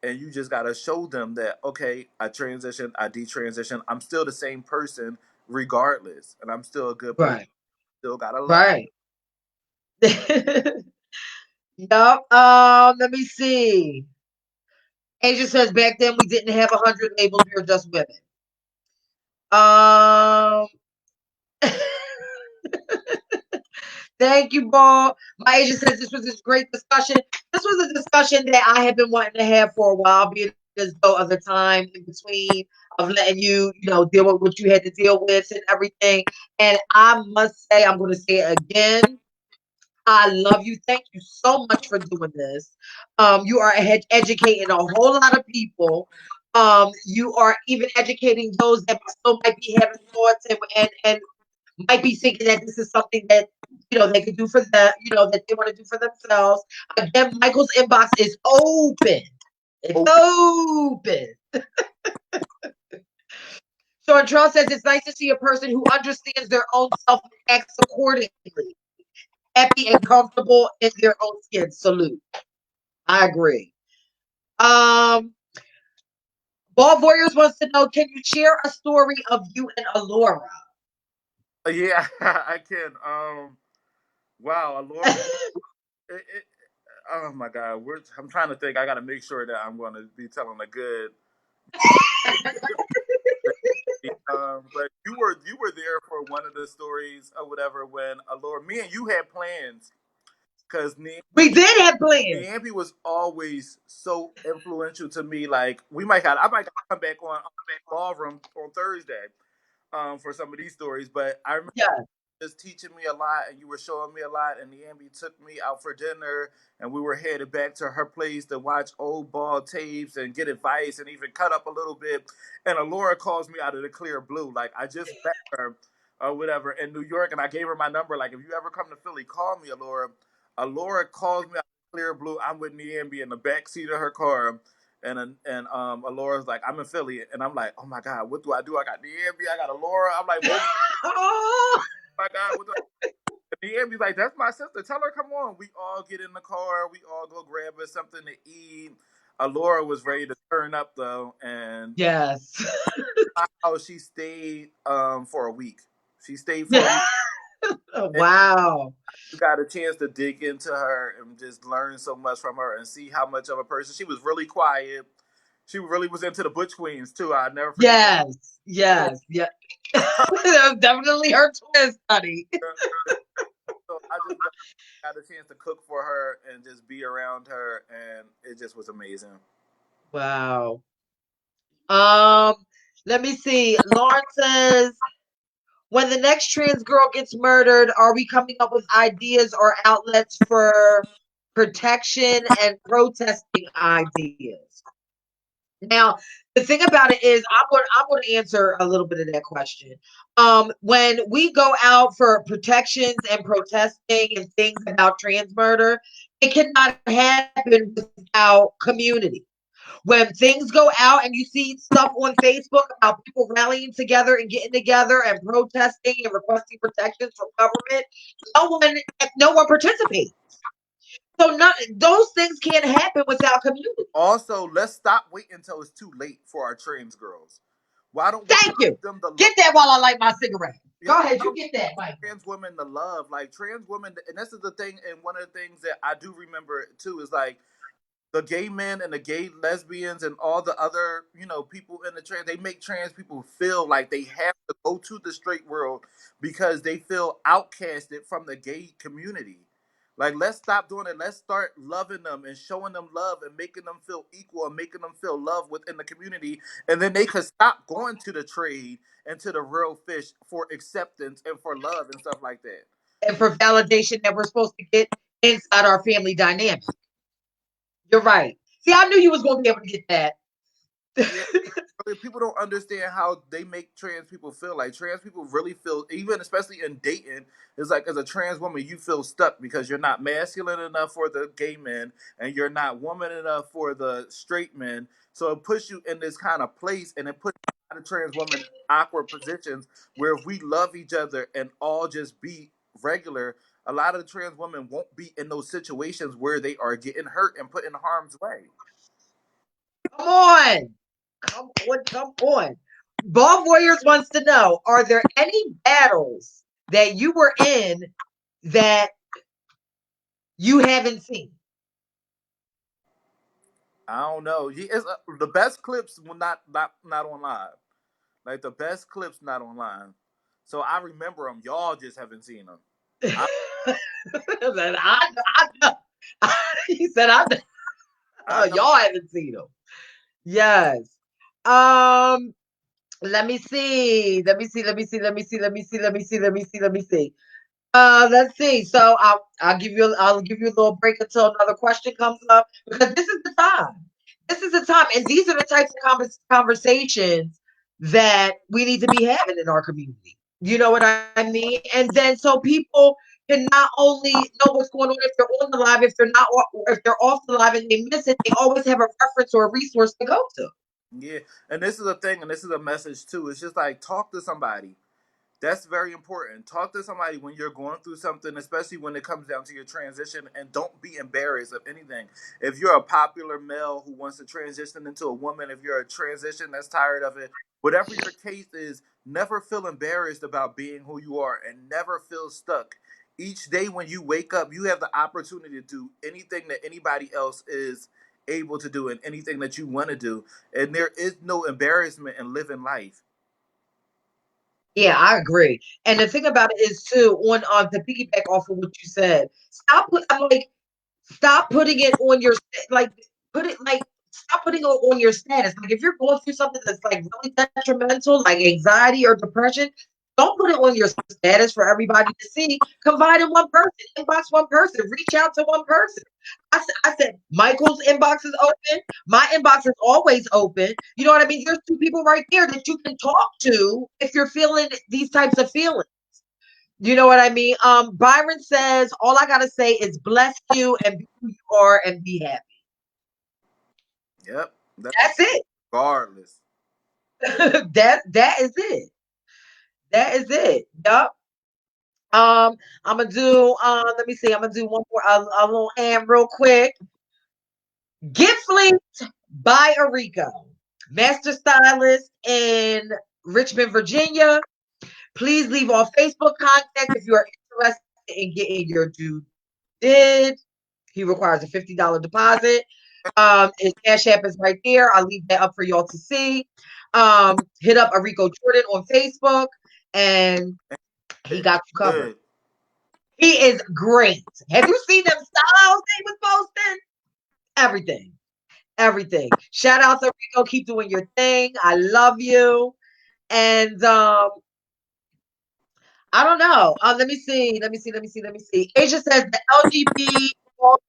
and you just got to show them that, okay, I transitioned, I detransitioned. I'm still the same person regardless. And I'm still a good person. right, Still got to love. right. Yup. Let me see. Asia says back then we didn't have 100 labels, we were just women. Um, thank you, Ball. My agent says this was a great discussion. This was a discussion that I have been wanting to have for a while, being as though of the time in between. of letting you, deal with what you had to deal with and everything. And I must say, I'm going to say it again. I love you. Thank you so much for doing this. You are educating a whole lot of people. You are even educating those that still might be having thoughts and might be thinking that this is something that they could do for them, that they want to do for themselves. Again, Michael's inbox is open. It's Open. open. Shauntrelle says it's nice to see a person who understands their own self and acts accordingly, happy and comfortable in their own skin. Salute. I agree. Um, Voyeurs wants to know, can you share a story of you and Alora? Yeah, I can. Wow, Laura. Oh my God, I'm trying to think. I got to make sure that I'm going to be telling a good. But you were there for one of the stories or whatever when Alora, me and you had plans because We did have plans. Niambi was always so influential to me. Like I might come back on Ballroom on Thursday, for some of these stories. But I remember Yeah. just teaching me a lot, and you were showing me a lot. And Niambi took me out for dinner, and we were headed back to her place to watch old ball tapes and get advice, and even cut up a little bit. And Alora calls me out of the clear blue, like I just met her or whatever in New York, and I gave her my number. Like, if you ever come to Philly, call me, Alora. Alora calls me out of the clear blue. I'm with Niambi in the back seat of her car. And Alora's like, I'm in Philly, and I'm like, oh my God, what do I do? I got Niambi, I got Alora. I'm like, oh Oh, my God, what do Niambi's like, that's my sister. Tell her, come on. We all get in the car. We all go grab us something to eat. Alora was ready to turn up though, and yes. how she stayed for a week. She stayed for a week. And Wow. you got a chance to dig into her and just learn so much from her and see how much of a person she was. Really quiet. She really was into the Butch Queens too. I'll never forget that. Yes. Yes. Yeah. That was definitely her twist, honey. So I just got a chance to cook for her and just be around her, and it just was amazing. Wow. Um, Let me see. Lauren says, when the next trans girl gets murdered, are we coming up with ideas or outlets for protection and protesting ideas? Now, the thing about it is, I'm going to answer a little bit of that question. When we go out for protections and protesting and things about trans murder, it cannot happen without community. When things go out and you see stuff on Facebook about people rallying together and getting together and protesting and requesting protections from government, no one participates. So those things can't happen without community. Also, let's stop waiting until it's too late for our trans girls. Why don't we Thank you. give them the love? Get that while I light my cigarette. Yeah, Go ahead, why you don't get that, Mike. trans women the love? Like trans women, and this is the thing. And one of the things that I do remember too is like the gay men and the gay lesbians and all the other, people in the trans, they make trans people feel like they have to go to the straight world because they feel outcasted from the gay community. Like, let's stop doing it. Let's start loving them and showing them love and making them feel equal and making them feel love within the community. And then they could stop going to the trade and to the real fish for acceptance and for love and stuff like that. And for validation that we're supposed to get inside our family dynamic. You're right. See, I knew you was going to be able to get that. Yeah, people don't understand how they make trans people feel. Like trans people really feel, even especially in dating, it's like as a trans woman, you feel stuck because you're not masculine enough for the gay men and you're not woman enough for the straight men. So it puts you in this kind of place, and it puts a lot of trans women in awkward positions where if we love each other and all just be regular, a lot of the trans women won't be in those situations where they are getting hurt and put in harm's way. Come on. Come on. Come on. Ball Voyeurs wants to know, are there any battles that you were in that you haven't seen? I don't know. The best clips will not on live. Like the best clips not online. So I remember them. Y'all just haven't seen them. I, I know. He said, I I know. know. Y'all haven't seen them. Yes. Um, Let me see. Let me see. Let me see. Let me see. Let me see. Let me see. Let me see. Let me see. Let's see. So I'll give you a little break until another question comes up because this is the time. This is the time, and these are the types of conversations that we need to be having in our community. You know what I mean? And then so people can not only know what's going on if they're on the live, if they're off the live and they miss it, they always have a reference or a resource to go to. Yeah, and this is a thing, and this is a message too. It's just like talk to somebody. That's very important. Talk to somebody when you're going through something, especially when it comes down to your transition, and don't be embarrassed of anything. If you're a popular male who wants to transition into a woman, if you're a transition that's tired of it, whatever your case is, never feel embarrassed about being who you are and never feel stuck. Each day when you wake up, you have the opportunity to do anything that anybody else is able to do and anything that you want to do. And there is no embarrassment in living life. Yeah, I agree. And the thing about it is too, on to piggyback off of what you said, I'm like, stop putting it on your like put it like stop putting it on your status. Like if you're going through something that's like really detrimental, like anxiety or depression, don't put it on your status for everybody to see. Confide in one person, inbox one person, reach out to one person. I said Michael's inbox is open. My inbox is always open. You know what I mean? There's two people right there that you can talk to if you're feeling these types of feelings. You know what I mean? Byron says, all I gotta say is bless you and be who you are and be happy. Yep, that's That's it. regardless. That is it. That is it. Yup. I'm gonna do let me see, I'm gonna do one more a little hand real quick. Gift linked by Arico, master stylist in Richmond, Virginia. Please leave our Facebook contact if you are interested in getting your due did. He requires a $50 deposit. His Cash App is right there. I'll leave that up for y'all to see. Hit up Arico Jordan on Facebook, and he got you covered. Good. He is great. Have you seen them styles they was posting? Everything. Everything. Shout out to Rico. Keep doing your thing. I love you. And I don't know. Let me see. Let me see. Let me see. Let me see. Asia says the LGBT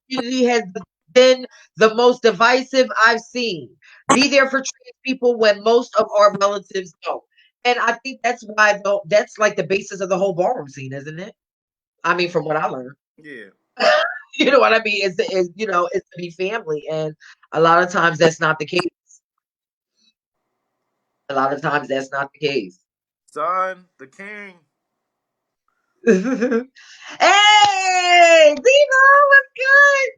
community has been the most divisive I've seen. Be there for trans people when most of our relatives don't. And I think that's why though that's like the basis of the whole ballroom scene, isn't it? I mean, from what I learned. Yeah. You know what I mean? Is it's to be family. And a lot of times that's not the case. A lot of times that's not the case. Son, the king. Hey, Dino, what's good?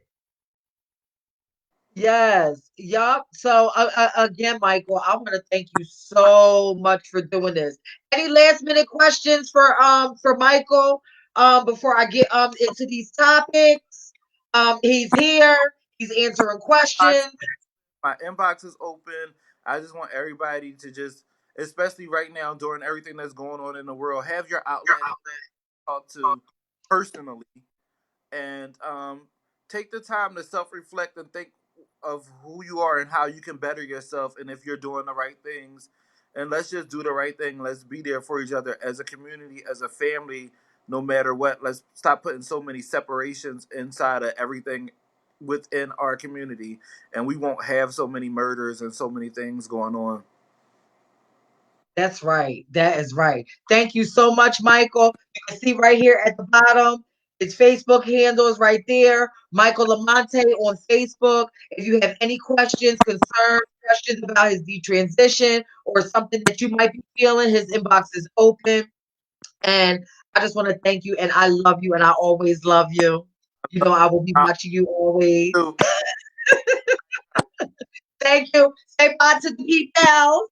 Yes, yup. So again, Michael, I want to thank you so much for doing this. Any last minute questions for Michael before I get into these topics? He's here. He's answering Box- questions. My inbox is open. I just want everybody to just, especially right now during everything that's going on in the world, have your outlet to talk to personally, and take the time to self-reflect and think of who you are and how you can better yourself, and if you're doing the right things. And let's just do the right thing. Let's be there for each other as a community, as a family, no matter what. Let's stop putting so many separations inside of everything within our community, and we won't have so many murders and so many things going on. That's right. That is right. Thank you so much, Michael. You can see right here at the bottom, his Facebook handle is right there. Michael Lamonte on Facebook. If you have any questions, concerns, questions about his detransition or something that you might be feeling, his inbox is open. And I just want to thank you. And I love you. And I always love you. You know, I will be Uh, watching you always. so, Thank you. Say bye to the people.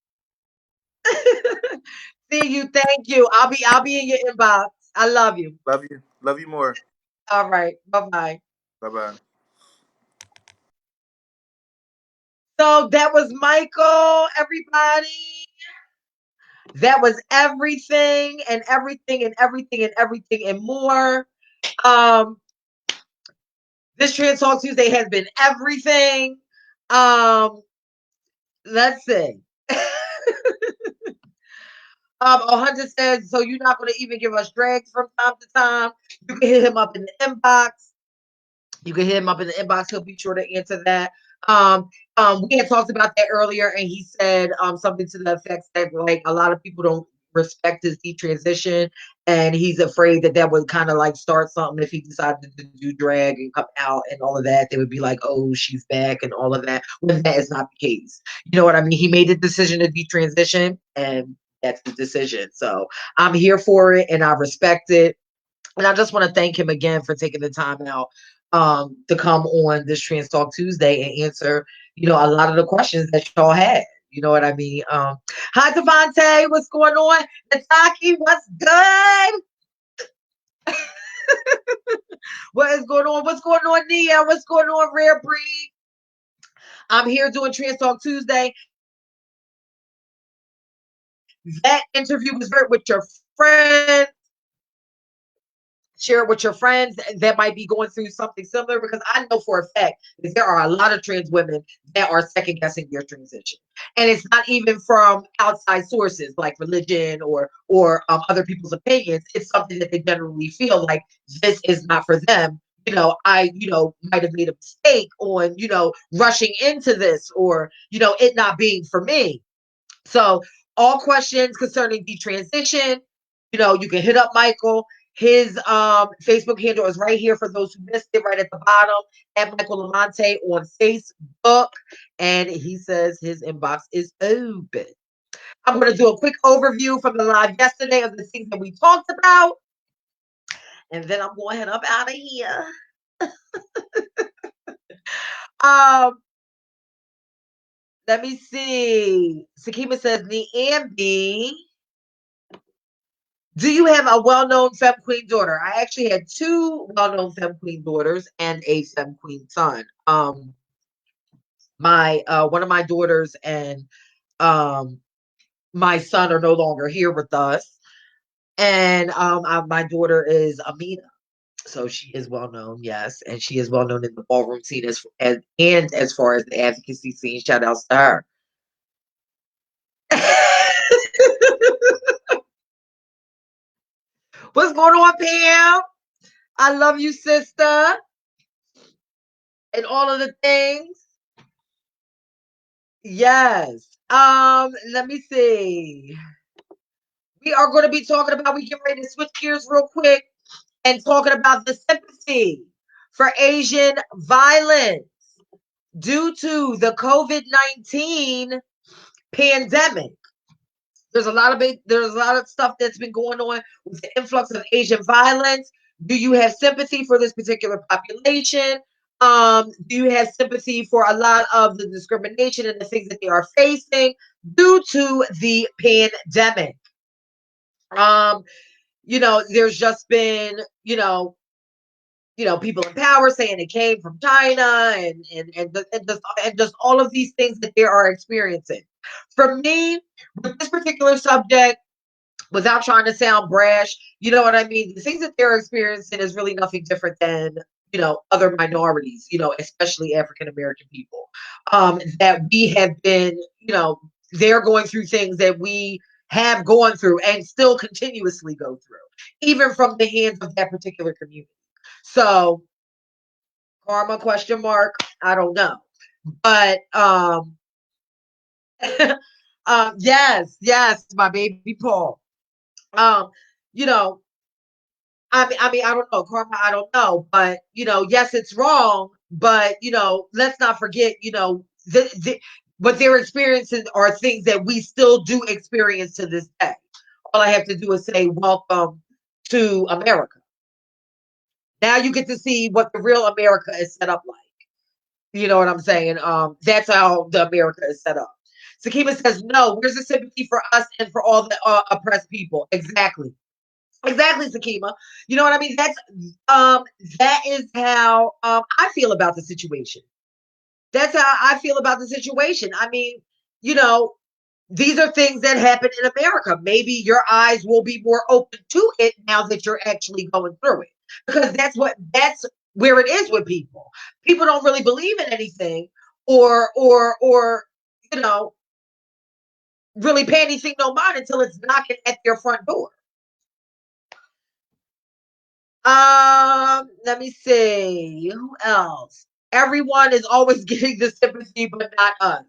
See you. Thank you. I'll be in your inbox. I love you. love you more. All right. Bye bye. Bye bye. So that was Michael, everybody. That was everything and everything and everything and everything and more. Um, this Trans Talk Tuesday has been everything. Um, let's see. 100 says, so you're not going to even give us drags from time to time. You can hit him up in the inbox. You can hit him up in the inbox. He'll be sure to answer that. We had talked about that earlier, and he said something to the effect that like a lot of people don't respect his detransition, and he's afraid that that would kind of like start something if he decided to do drag and come out and all of that. They would be like, "Oh, she's back," and all of that. When that is not the case, you know what I mean? He made the decision to detransition, and that's the decision. So I'm here for it, and I respect it. And I just want to thank him again for taking the time out to come on this Trans Talk Tuesday and answer, a lot of the questions that y'all had. You know what I mean? Hi, Devontae. What's going on? Nataki, what's good? What is going on? What's going on, Nia? What's going on, Rare Breed? I'm here doing Trans Talk Tuesday. That interview was with your friends. Share it with your friends that might be going through something similar, because I know for a fact that there are a lot of trans women that are second guessing their transition, and it's not even from outside sources like religion or other people's opinions. It's something that they generally feel like this is not for them. I might have made a mistake on rushing into this, or it not being for me. So all questions concerning the transition, you can hit up Michael. His Facebook handle is right here for those who missed it, right at the bottom, at Michael Lamonte on Facebook. And he says his inbox is open. I'm going to do a quick overview from the live yesterday of the things that we talked about. And then I'm going to head up out of here. Let me see. Sakima says, Niambi, do you have a well-known femme queen daughter? I actually had two well-known femme queen daughters and a femme queen son. My one of my daughters and my son are no longer here with us, and my daughter is Amina, so she is well known, yes, and she is well known in the ballroom scene and as far as the advocacy scene. Shout outs to her. What's going on, Pam? I love you, sister, and all of the things. Yes. Let me see. We are going to be talking about, we get ready to switch gears real quick and talking about the sympathy for Asian violence due to the COVID-19 pandemic. There's a lot of stuff that's been going on with the influx of Asian violence. Do you have sympathy for this particular population? Do you have sympathy for a lot of the discrimination and the things that they are facing due to the pandemic? There's just been, people in power saying it came from China and just all of these things that they are experiencing. For me, with this particular subject, without trying to sound brash, you know what I mean? The things that they're experiencing is really nothing different than, other minorities, especially African American people, that we have been, they're going through things that we have gone through and still continuously go through, even from the hands of that particular community. So, karma question mark, I don't know. But yes, my baby Paul. Um, you know, I mean, I don't know, karma, I don't know, but yes, it's wrong, but let's not forget, what they're experiencing are things that we still do experience to this day. All I have to do is say, welcome to America. Now you get to see what the real America is set up like. You know what I'm saying? That's how the America is set up. Sakima says, no, where's the sympathy for us and for all the oppressed people? Exactly. Exactly, Sakima. You know what I mean? That is how I feel about the situation. That's how I feel about the situation. I mean, you know, these are things that happen in America. Maybe your eyes will be more open to it now that you're actually going through it. Because that's where it is with people. People don't really believe in anything or you know, really pay anything no mind until it's knocking at their front door. Let me see. Who else? Everyone is always getting the sympathy, but not us.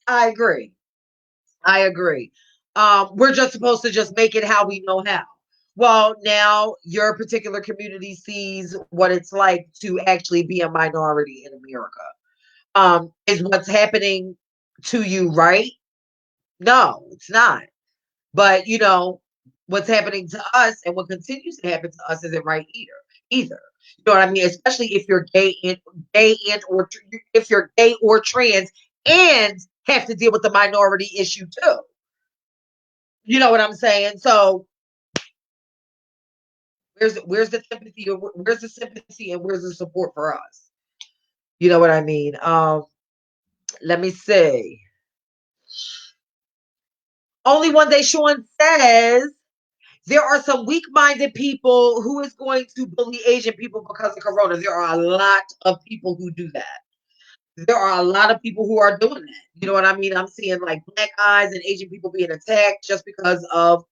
I agree. I agree. We're just supposed to just make it how we know how. Well, now your particular community sees what it's like to actually be a minority in America. Is what's happening to you right? No, it's not. But what's happening to us and what continues to happen to us isn't right either. You know what I mean? Especially if you're or if you're gay or trans and have to deal with the minority issue too. You know what I'm saying? So where's the sympathy, or where's the sympathy, and where's the support for us? You know what I mean? Let me see. Only one day Sean says there are some weak-minded people who is going to bully Asian people because of Corona. There are a lot of people who do that. There are a lot of people who are doing that. You know what I mean? I'm seeing like black eyes and Asian people being attacked just because of,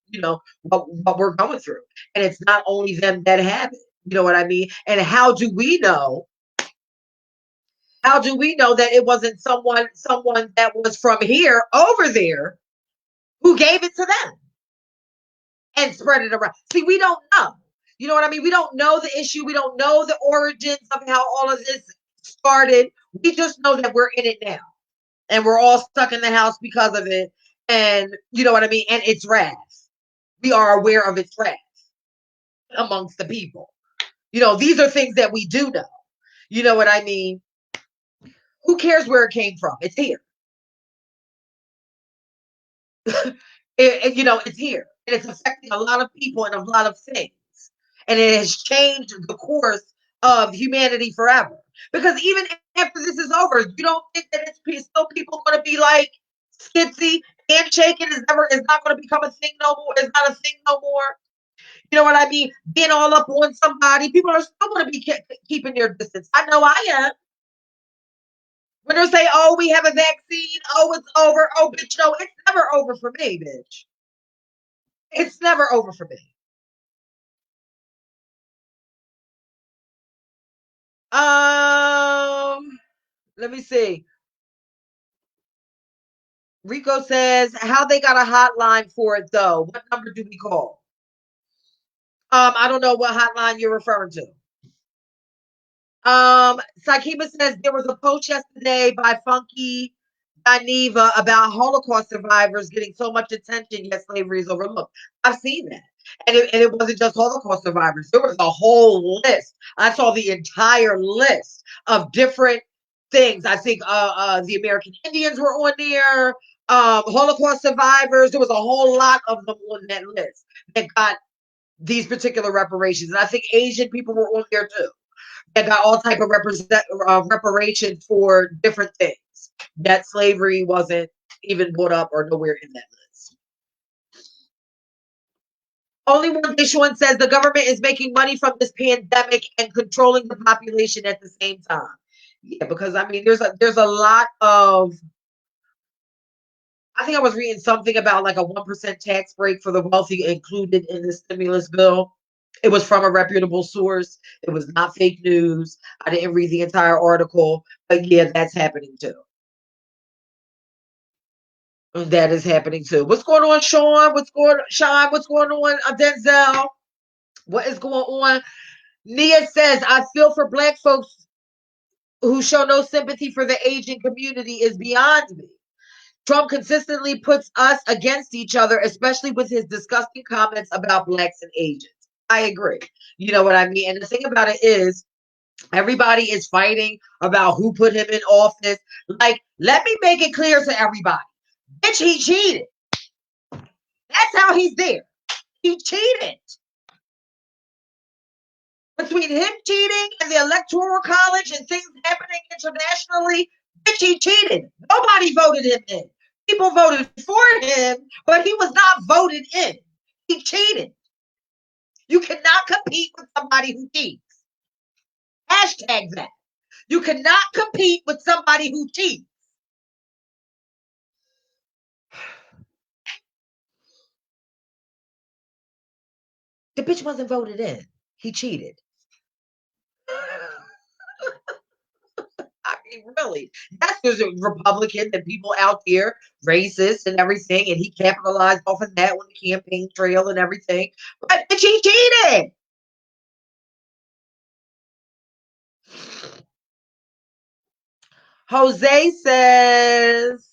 what we're going through. And it's not only them that have it. You know what I mean? And how do we know? How do we know that it wasn't someone that was from here over there who gave it to them and spread it around? See, we don't know. You know what I mean? We don't know the issue. We don't know the origins of how all of this started. We just know that we're in it now. And we're all stuck in the house because of it. And you know what I mean? And it's wrath. We are aware of its wrath amongst the people. These are things that we do know. You know what I mean? Who cares where it came from? It's here. It's here. And it's affecting a lot of people and a lot of things. And it has changed the course of humanity forever. Because even after this is over, you don't think that it's still people going to be like skitsy, handshaking is not going to become a thing no more. It's not a thing no more. You know what I mean? Being all up on somebody, people are still going to be keeping their distance. I know I am. When they say, "Oh, we have a vaccine," "Oh, it's over," "Oh, bitch, no, it's never over for me, bitch. It's never over for me. Let me see. Rico says, how they got a hotline for it though? What number do we call? I don't know what hotline you're referring to. Sakima says there was a post yesterday by Funky Dineva about Holocaust survivors getting so much attention, yet slavery is overlooked. I've seen that. And it wasn't just Holocaust survivors. There was a whole list. I saw the entire list of different things. I think the American Indians were on there, Holocaust survivors. There was a whole lot of them on that list that got these particular reparations. And I think Asian people were on there too. That got all type of reparations for different things. That slavery wasn't even brought up or nowhere in that list. Only one Sean says the government is making money from this pandemic and controlling the population at the same time. Yeah, because I mean, there's a lot of. I think I was reading something about like a 1% tax break for the wealthy included in the stimulus bill. It was from a reputable source. It was not fake news. I didn't read the entire article, but yeah, that's happening too. That is happening too. What's going on, Sean? What's going on, Sean? What's going on, Denzel? What is going on? Nia says, I feel for black folks who show no sympathy for the Asian community is beyond me. Trump consistently puts us against each other, especially with his disgusting comments about blacks and Asians. I agree. You know what I mean? And the thing about it is, everybody is fighting about who put him in office. Like, let me make it clear to everybody. Bitch, he cheated. That's how he's there. He cheated. Between him cheating and the Electoral College and things happening internationally, bitch, he cheated. Nobody voted him in. People voted for him, but he was not voted in. He cheated. You cannot compete with somebody who cheats. Hashtag that. You cannot compete with somebody who cheats. The bitch wasn't voted in. He cheated. I mean, really, that's just a Republican and people out there, racist and everything, and he capitalized off of that on the campaign trail and everything. But bitch, he cheated. Jose says,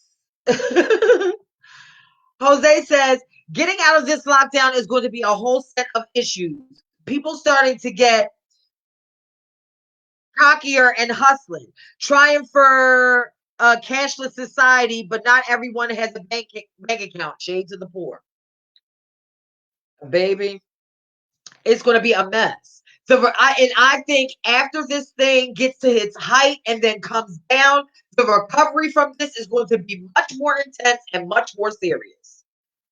Jose says, getting out of this lockdown is going to be a whole set of issues. People starting to get cockier and hustling, trying for a cashless society, but not everyone has a bank account. Shade to the poor. Baby, it's going to be a mess. So I think after this thing gets to its height and then comes down, the recovery from this is going to be much more intense and much more serious.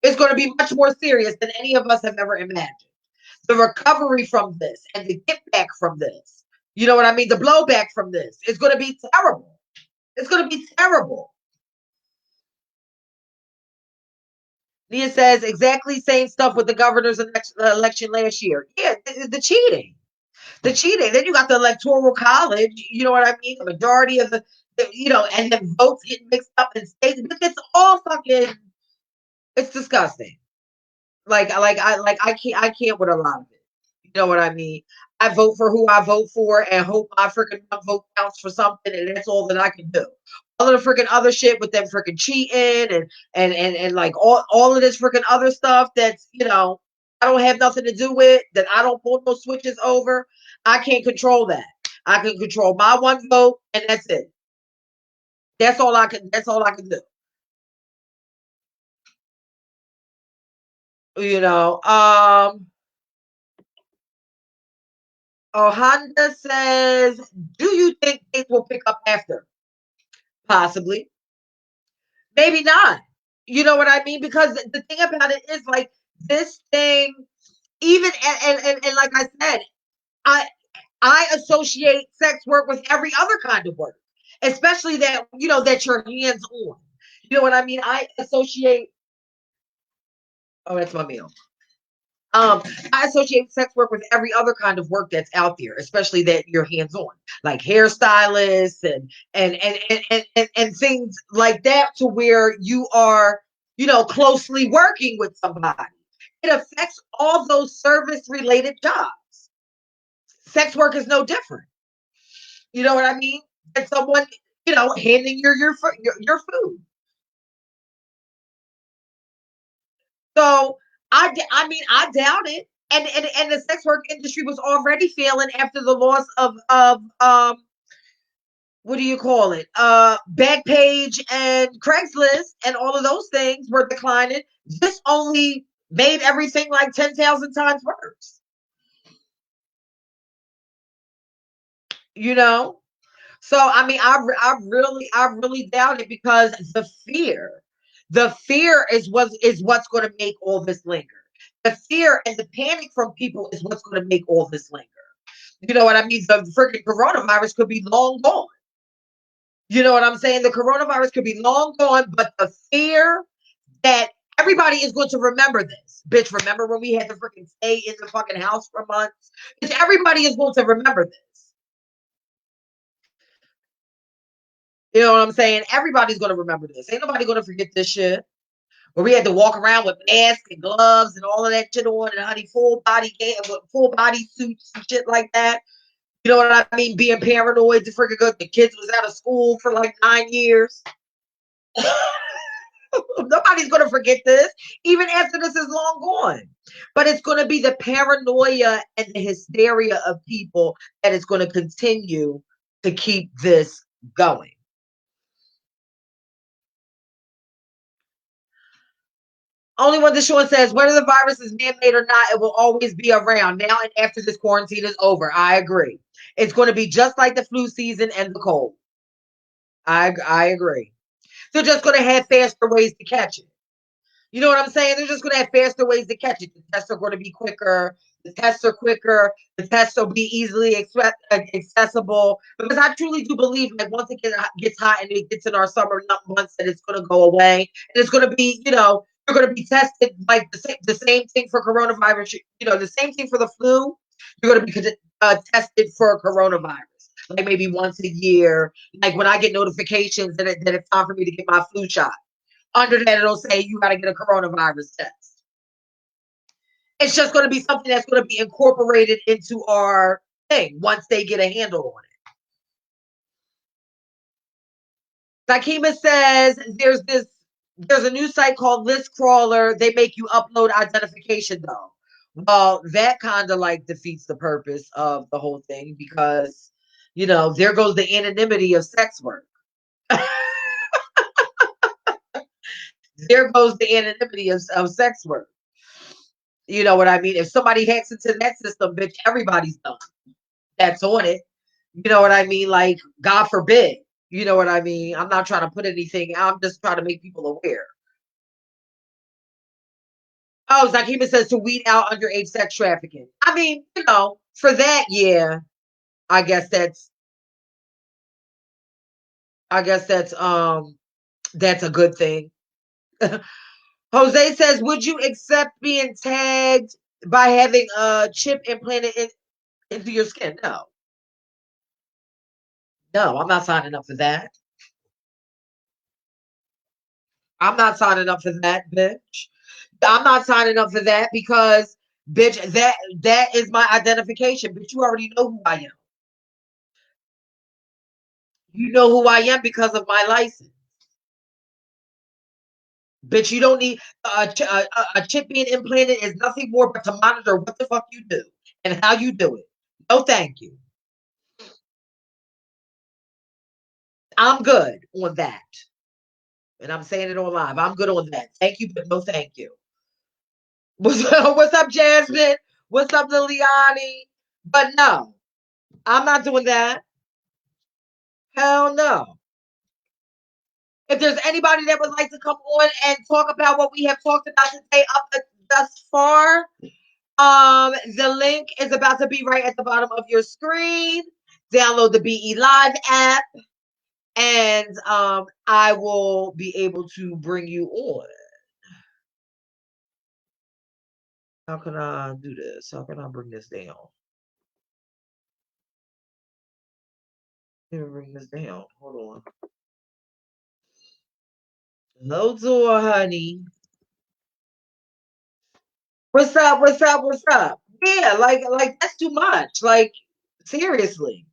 It's going to be much more serious than any of us have ever imagined. The recovery from this and the get back from this, you know what I mean? The blowback from this is going to be terrible. It's going to be terrible. Nia says exactly same stuff with the governor's election last year. Yeah, the cheating. The cheating. Then you got the electoral college, you know what I mean? The majority of the and then votes get mixed up in states. It's all fucking, it's disgusting. I can't with a lot of it. You know what I mean? I vote for who I vote for and hope my freaking vote counts for something, and that's all that I can do. All of the freaking other shit with them freaking cheating and like all of this freaking other stuff that's I don't have nothing to do with, that I don't pull no switches over. I can't control that. I can control my one vote, and that's it. That's all I can. That's all I can do. You know. Oh, Honda says, do you think things will pick up after? Possibly. Maybe not. You know what I mean? Because the thing about it is like this thing, even and like I said, I associate sex work with every other kind of work, especially that that you're hands on. You know what I mean? I associate. Oh, that's my meal. I associate sex work with every other kind of work that's out there, especially that you're hands on, like hairstylists and things like that, to where you are, closely working with somebody. It affects all those service related jobs. Sex work is no different. You know what I mean? And someone, handing your food. So I mean, I doubt it. And the sex work industry was already failing after the loss of what do you call it? Backpage and Craigslist and all of those things were declining. This only made everything like 10,000 times worse. You know? So I mean, I really doubt it, because the fear is what's going to make all this linger. The fear and the panic from people is what's going to make all this linger. You know what I mean? The freaking coronavirus could be long gone. You know what I'm saying? The coronavirus could be long gone, but the fear that everybody is going to remember this. Bitch, remember when we had to freaking stay in the fucking house for months? Bitch, everybody is going to remember this. You know what I'm saying? Everybody's going to remember this. Ain't nobody going to forget this shit. Where we had to walk around with masks and gloves and all of that shit on, and honey, full body suits and shit like that. You know what I mean? Being paranoid to freaking go. The kids was out of school for like 9 years. Nobody's going to forget this, even after this is long gone. But it's going to be the paranoia and the hysteria of people that is going to continue to keep this going. Only one Deshaun says, whether the virus is man-made or not, it will always be around now and after this quarantine is over. I agree. It's going to be just like the flu season and the cold. I agree. They're just going to have faster ways to catch it. You know what I'm saying? They're just going to have faster ways to catch it. The tests are going to be quicker. The tests are quicker. The tests will be easily accessible. Because I truly do believe, like, once it gets hot and it gets in our summer months, that it's going to go away. And it's going to be, you're going to be tested like the same thing for coronavirus. The same thing for the flu. You're going to be tested for coronavirus, like maybe once a year. Like when I get notifications that it's time for me to get my flu shot. Under that, it'll say you got to get a coronavirus test. It's just going to be something that's going to be incorporated into our thing once they get a handle on it. Sakima says there's a new site called List Crawler. They make you upload identification though. Well, that kind of like defeats the purpose of the whole thing because, there goes the anonymity of sex work. There goes the anonymity of sex work. You know what I mean? If somebody hacks into that system, bitch, everybody's done. That's on it. You know what I mean? Like, God forbid. You know what I mean? I'm not trying to put anything out. I'm just trying to make people aware. Oh, Zakima says to weed out underage sex trafficking. I mean, for that, yeah, I guess that's that's a good thing. Jose says, would you accept being tagged by having a chip implanted into your skin? No. No, I'm not signing up for that. I'm not signing up for that, bitch. I'm not signing up for that because, bitch, that is my identification. Bitch, you already know who I am. You know who I am because of my license. Bitch, you don't need a chip being implanted is nothing more but to monitor what the fuck you do and how you do it. No, thank you. I'm good on that. And I'm saying it on live. I'm good on that. Thank you, but no thank you. What's up, Jasmine? What's up, Liliani? But no, I'm not doing that. Hell no. If there's anybody that would like to come on and talk about what we have talked about today up thus far, the link is about to be right at the bottom of your screen. Download the BE Live app, and I will be able to bring you on. How can I do this? How can I bring this down? Let me bring this down. Hold on. Hello, door, honey. What's up? What's up? What's up? Yeah, like that's too much. Like, seriously.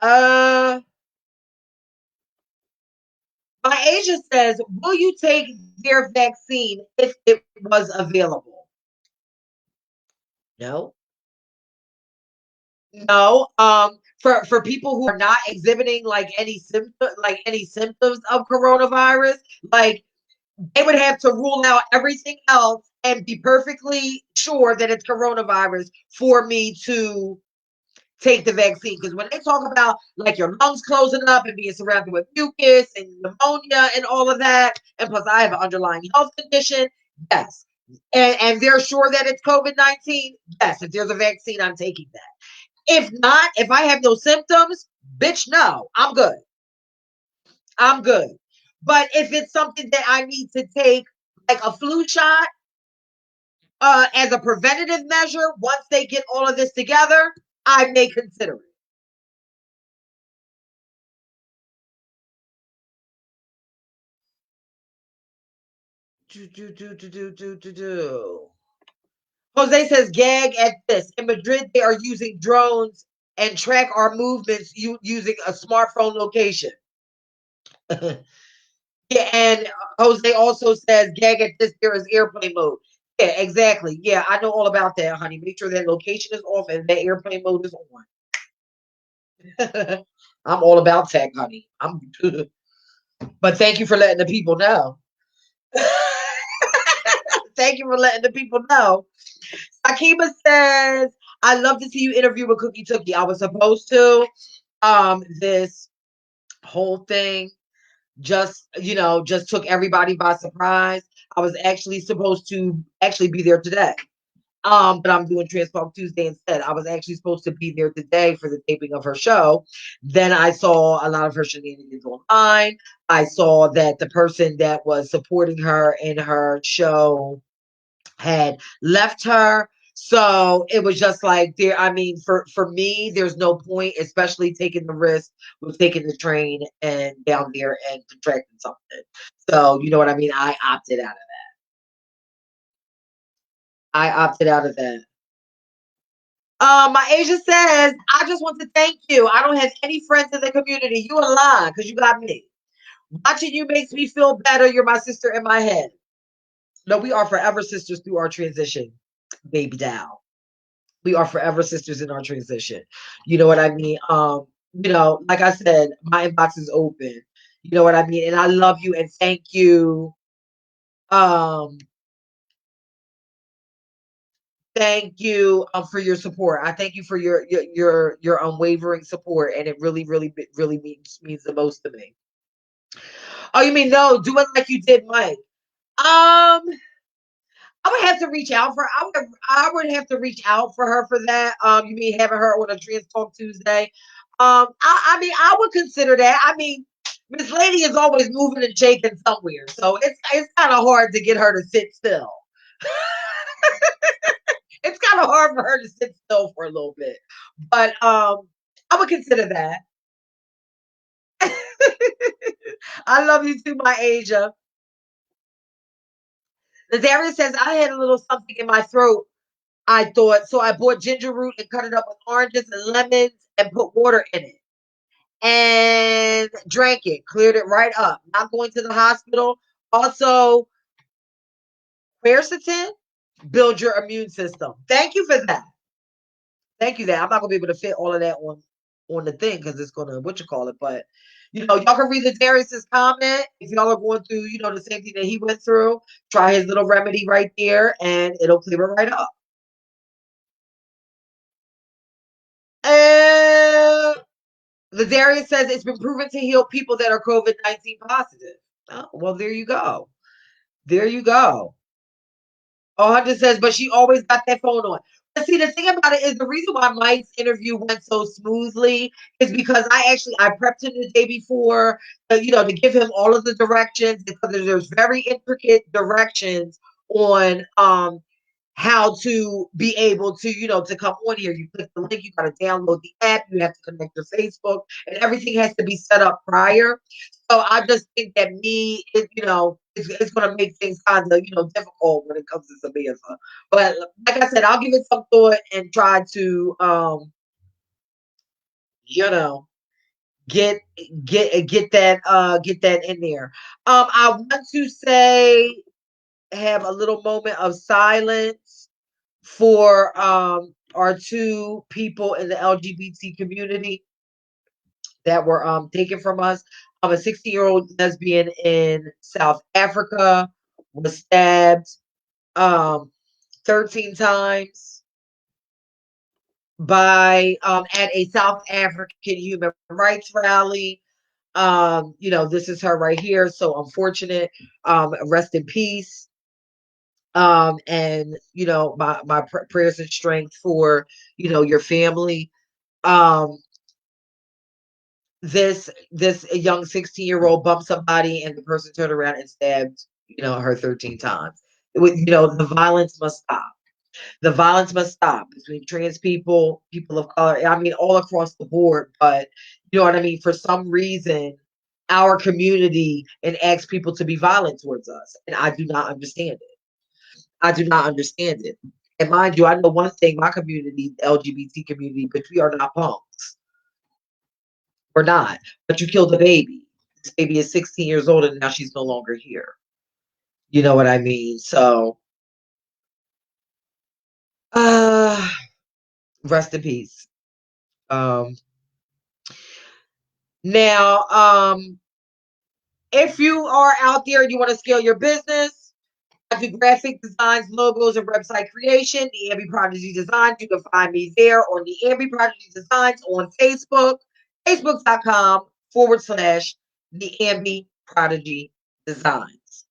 My agent says, will you take their vaccine if it was available? No. No. For people who are not exhibiting any symptoms of coronavirus, like they would have to rule out everything else and be perfectly sure that it's coronavirus for me to take the vaccine. Because when they talk about like your lungs closing up and being surrounded with mucus and pneumonia and all of that, and plus I have an underlying health condition, yes. And they're sure that it's COVID-19, yes. If there's a vaccine, I'm taking that. If not, if I have no symptoms, bitch, no, I'm good. I'm good. But if it's something that I need to take, like a flu shot, as a preventative measure, once they get all of this together, I may consider it. Jose says, gag at this. In Madrid, they are using drones and track our movements using a smartphone location. Yeah, and Jose also says, gag at this, there is airplane mode. Yeah, exactly. Yeah, I know all about that, honey. Make sure that location is off and that airplane mode is on. I'm all about tech, honey. But thank you for letting the people know. Thank you for letting the people know. Akima says, I love to see you interview with Cookie Tookie. I was supposed to. This whole thing just took everybody by surprise. I was actually supposed to be there today. But I'm doing Trans Talk Tuesday instead. I was actually supposed to be there today for the taping of her show. Then I saw a lot of her shenanigans online. I saw that the person that was supporting her in her show had left her. So it was just like there. I mean, for me, there's no point, especially taking the risk with taking the train and down there and contracting something. So you know what I mean. I opted out of that. I opted out of that. My agent says, I just want to thank you. I don't have any friends in the community. You a lie because you got me. Watching you makes me feel better. You're my sister in my head. No, we are forever sisters through our transition, baby doll. We are forever sisters in our transition. You know what I mean? Like I said, my inbox is open. You know what I mean? And I love you and thank you. Um, Thank you for your support. I thank you for your unwavering support, and it really, really, really means the most to me. Oh, you mean no? Do it like you did, Mike. I would have to reach out for. I would have to reach out for her for that. You mean having her on a Trans Talk Tuesday? I mean, I would consider that. I mean, Miss Lady is always moving and shaking somewhere, so it's kind of hard to get her to sit still. It's kind of hard for her to sit still for a little bit, but I would consider that. I love you too, my Asia. Darius says I had a little something in my throat. I thought so. I bought ginger root and cut it up with oranges and lemons and put water in it and drank it. Cleared it right up. Not going to the hospital. Also, quercetin build your immune system. Thank you for that. Thank you. That I'm not gonna be able to fit all of that on the thing because it's gonna what you call it. But y'all can read the Darius's comment if y'all are going through the same thing that he went through. Try his little remedy right there, and it'll clear it right up. And the Darius says it's been proven to heal people that are COVID-19 positive. Oh, well, there you go. There you go. Oh, Hunter says, but she always got that phone on. But see, the thing about it is the reason why Mike's interview went so smoothly is because I prepped him the day before, to give him all of the directions because there's very intricate directions on how to be able to come on here. You click the link, you got to download the app, you have to connect to Facebook, and everything has to be set up prior. So I just think that it's going to make things kind of, difficult when it comes to Samantha. But like I said, I'll give it some thought and try to, you know, get that in there. I want to have a little moment of silence for our two people in the LGBT community that were taken from us. A 16-year-old lesbian in South Africa was stabbed 13 times by at a South African human rights rally. This is her right here. So unfortunate. Rest in peace. And my prayers and strength for your family. Um, this young 16-year-old bumped somebody, and the person turned around and stabbed her 13 times. The violence must stop. The violence must stop between trans people, people of color. I mean, all across the board. But you know what I mean. For some reason, our community enacts people to be violent towards us, and I do not understand it. I do not understand it. And mind you, I know one thing, my community, the LGBT community, but we are not punks. We're not. But you killed a baby. This baby is 16 years old and now she's no longer here. You know what I mean? So uh rest in peace. Um Now, if you are out there and you want to scale your business, I do graphic designs, logos, and website creation. The Ambi Prodigy Designs. You can find me there on the Ambi Prodigy Designs on Facebook, facebook.com/the Ambi Prodigy Designs.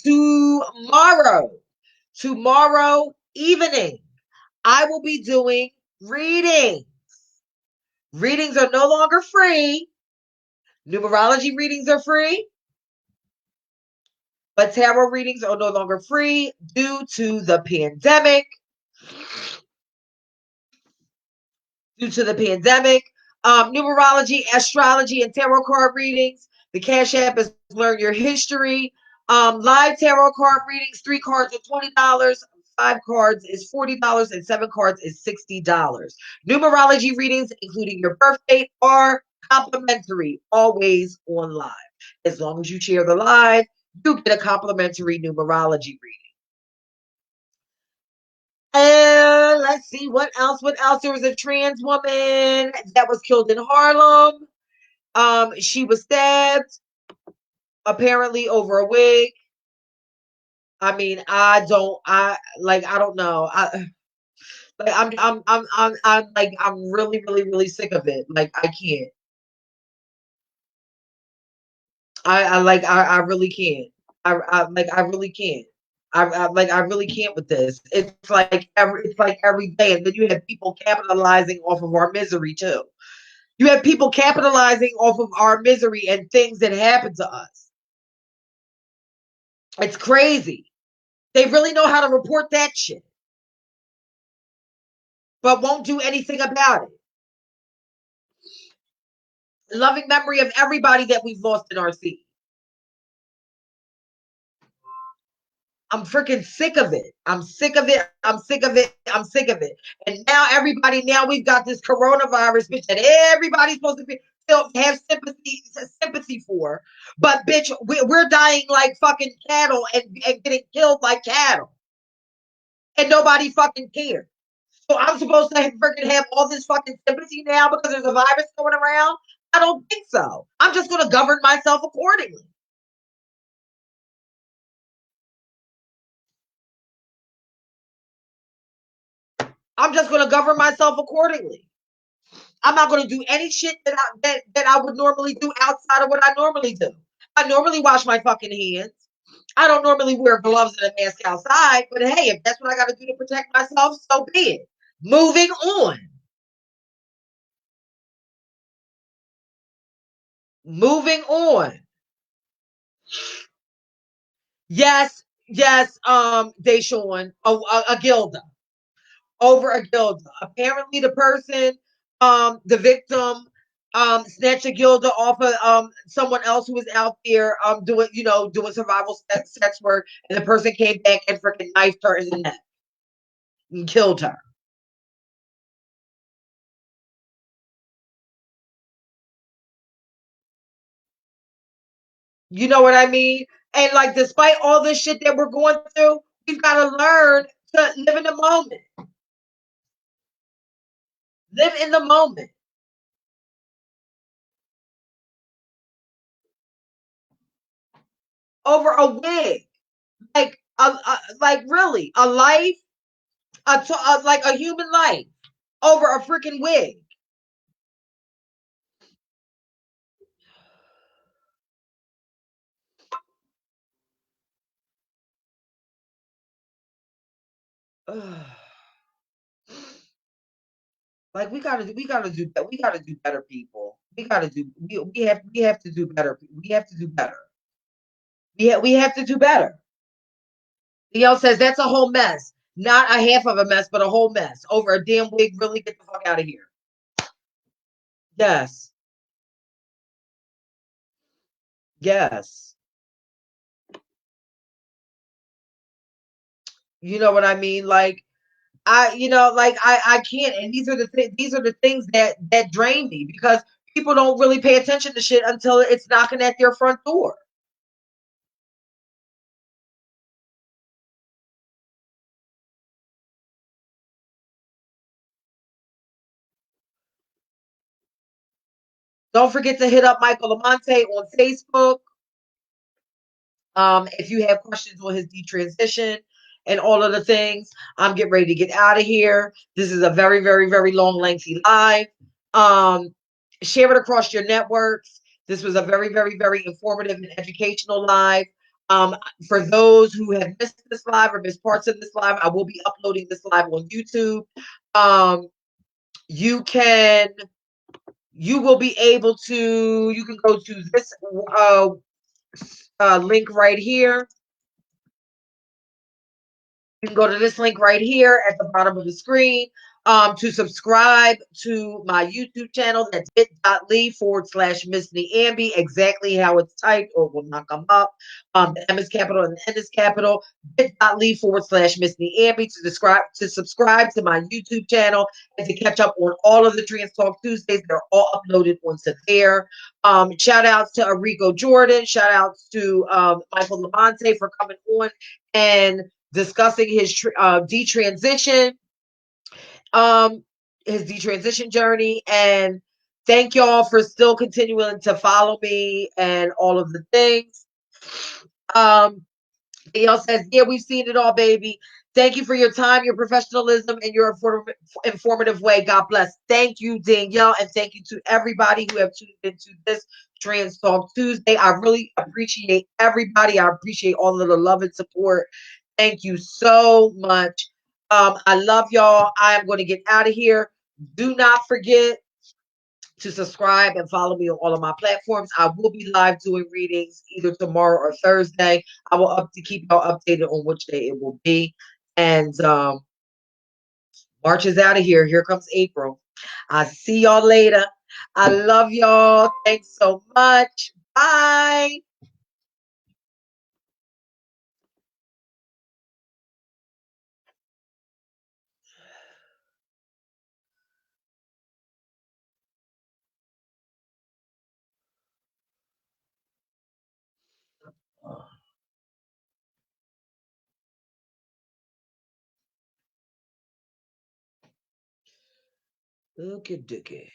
Tomorrow, tomorrow evening, I will be doing readings. Readings are no longer free. Numerology readings are free, but tarot readings are no longer free due to the pandemic. Numerology, astrology, and tarot card readings. The Cash App is Learn Your History. Live tarot card readings, 3 cards are $20. 5 cards is $40, and 7 cards is $60. Numerology readings, including your birth date, are complimentary, always on live. As long as you share the live, you get a complimentary numerology reading. And let's see what else. There was a trans woman that was killed in Harlem. She was stabbed, apparently over a wig. I mean, I don't know. I'm really, really, really sick of it. Like, I can't. I really can't. I really can't. I really can't with this. It's like every day, and then you have people capitalizing off of our misery too. You have people capitalizing off of our misery and things that happen to us. It's crazy. They really know how to report that shit, but won't do anything about it. Loving memory of everybody that we've lost in our city. I'm freaking sick of it. I'm sick of it. I'm sick of it. I'm sick of it. And now we've got this coronavirus, bitch, that everybody's supposed to have sympathy for. But bitch, we're dying like fucking cattle and getting killed like cattle. And nobody fucking cares. So I'm supposed to freaking have all this fucking sympathy now because there's a virus going around? I don't think so. I'm just going to govern myself accordingly. I'm just going to govern myself accordingly. I'm not going to do any shit that I would normally do outside of what I normally do. I normally wash my fucking hands. I don't normally wear gloves and a mask outside, but hey, if that's what I got to do to protect myself, so be it. Moving on. Moving on. Yes, Deshaun, a gilda. Over a gilda. Apparently the person, the victim, snatched a gilda off of someone else who was out there doing survival sex work, and the person came back and freaking knifed her in the neck and killed her. You know what I mean? And like, despite all this shit that we're going through, we've got to learn to live in the moment. Live in the moment. Over a wig, like really, a life, like a human life, over a freaking wig. Like, we gotta do better, people. We have to do better. We have to do better. We have to do better. Theo says that's a whole mess. Not a half of a mess, but a whole mess. Over a damn wig. Really, get the fuck out of here. Yes. Yes. You know what I mean? Like, I can't. And these are the things that drain me, because people don't really pay attention to shit until it's knocking at their front door. Don't forget to hit up Michael Lamonte on Facebook. If you have questions on his detransition and all of the things, I'm getting ready to get out of here. This is a very, very, very long, lengthy live. Share it across your networks. This was a very, very, very informative and educational live. For those who have missed this live or missed parts of this live, I will be uploading this live on YouTube. You can you will be able to you can go to this link right here. You can go to this link right here at the bottom of the screen to subscribe to my YouTube channel. That's bit.ly/Miss Niambi, exactly how it's typed, or it will not come up. The M is capital and the N is capital. Bit.ly/Miss Niambi to subscribe to my YouTube channel and to catch up on all of the Trans Talk Tuesdays. They're all uploaded onto there. Shout outs to Arico Jordan. Shout outs to Michael Lamonte for coming on and discussing his detransition, his detransition journey. And thank y'all for still continuing to follow me and all of the things. Y'all says, yeah, we've seen it all, baby. Thank you for your time, your professionalism, and your informative way. God bless. Thank you, Danielle, and thank you to everybody who have tuned into this Trans Talk Tuesday. I really appreciate everybody. I appreciate all of the love and support. Thank you so much. I love y'all. I am going to get out of here. Do not forget to subscribe and follow me on all of my platforms. I will be live doing readings either tomorrow or Thursday. I will keep y'all updated on which day it will be. And March is out of here. Here comes April. I'll see y'all later. I love y'all. Thanks so much. Bye. Okay, dicky.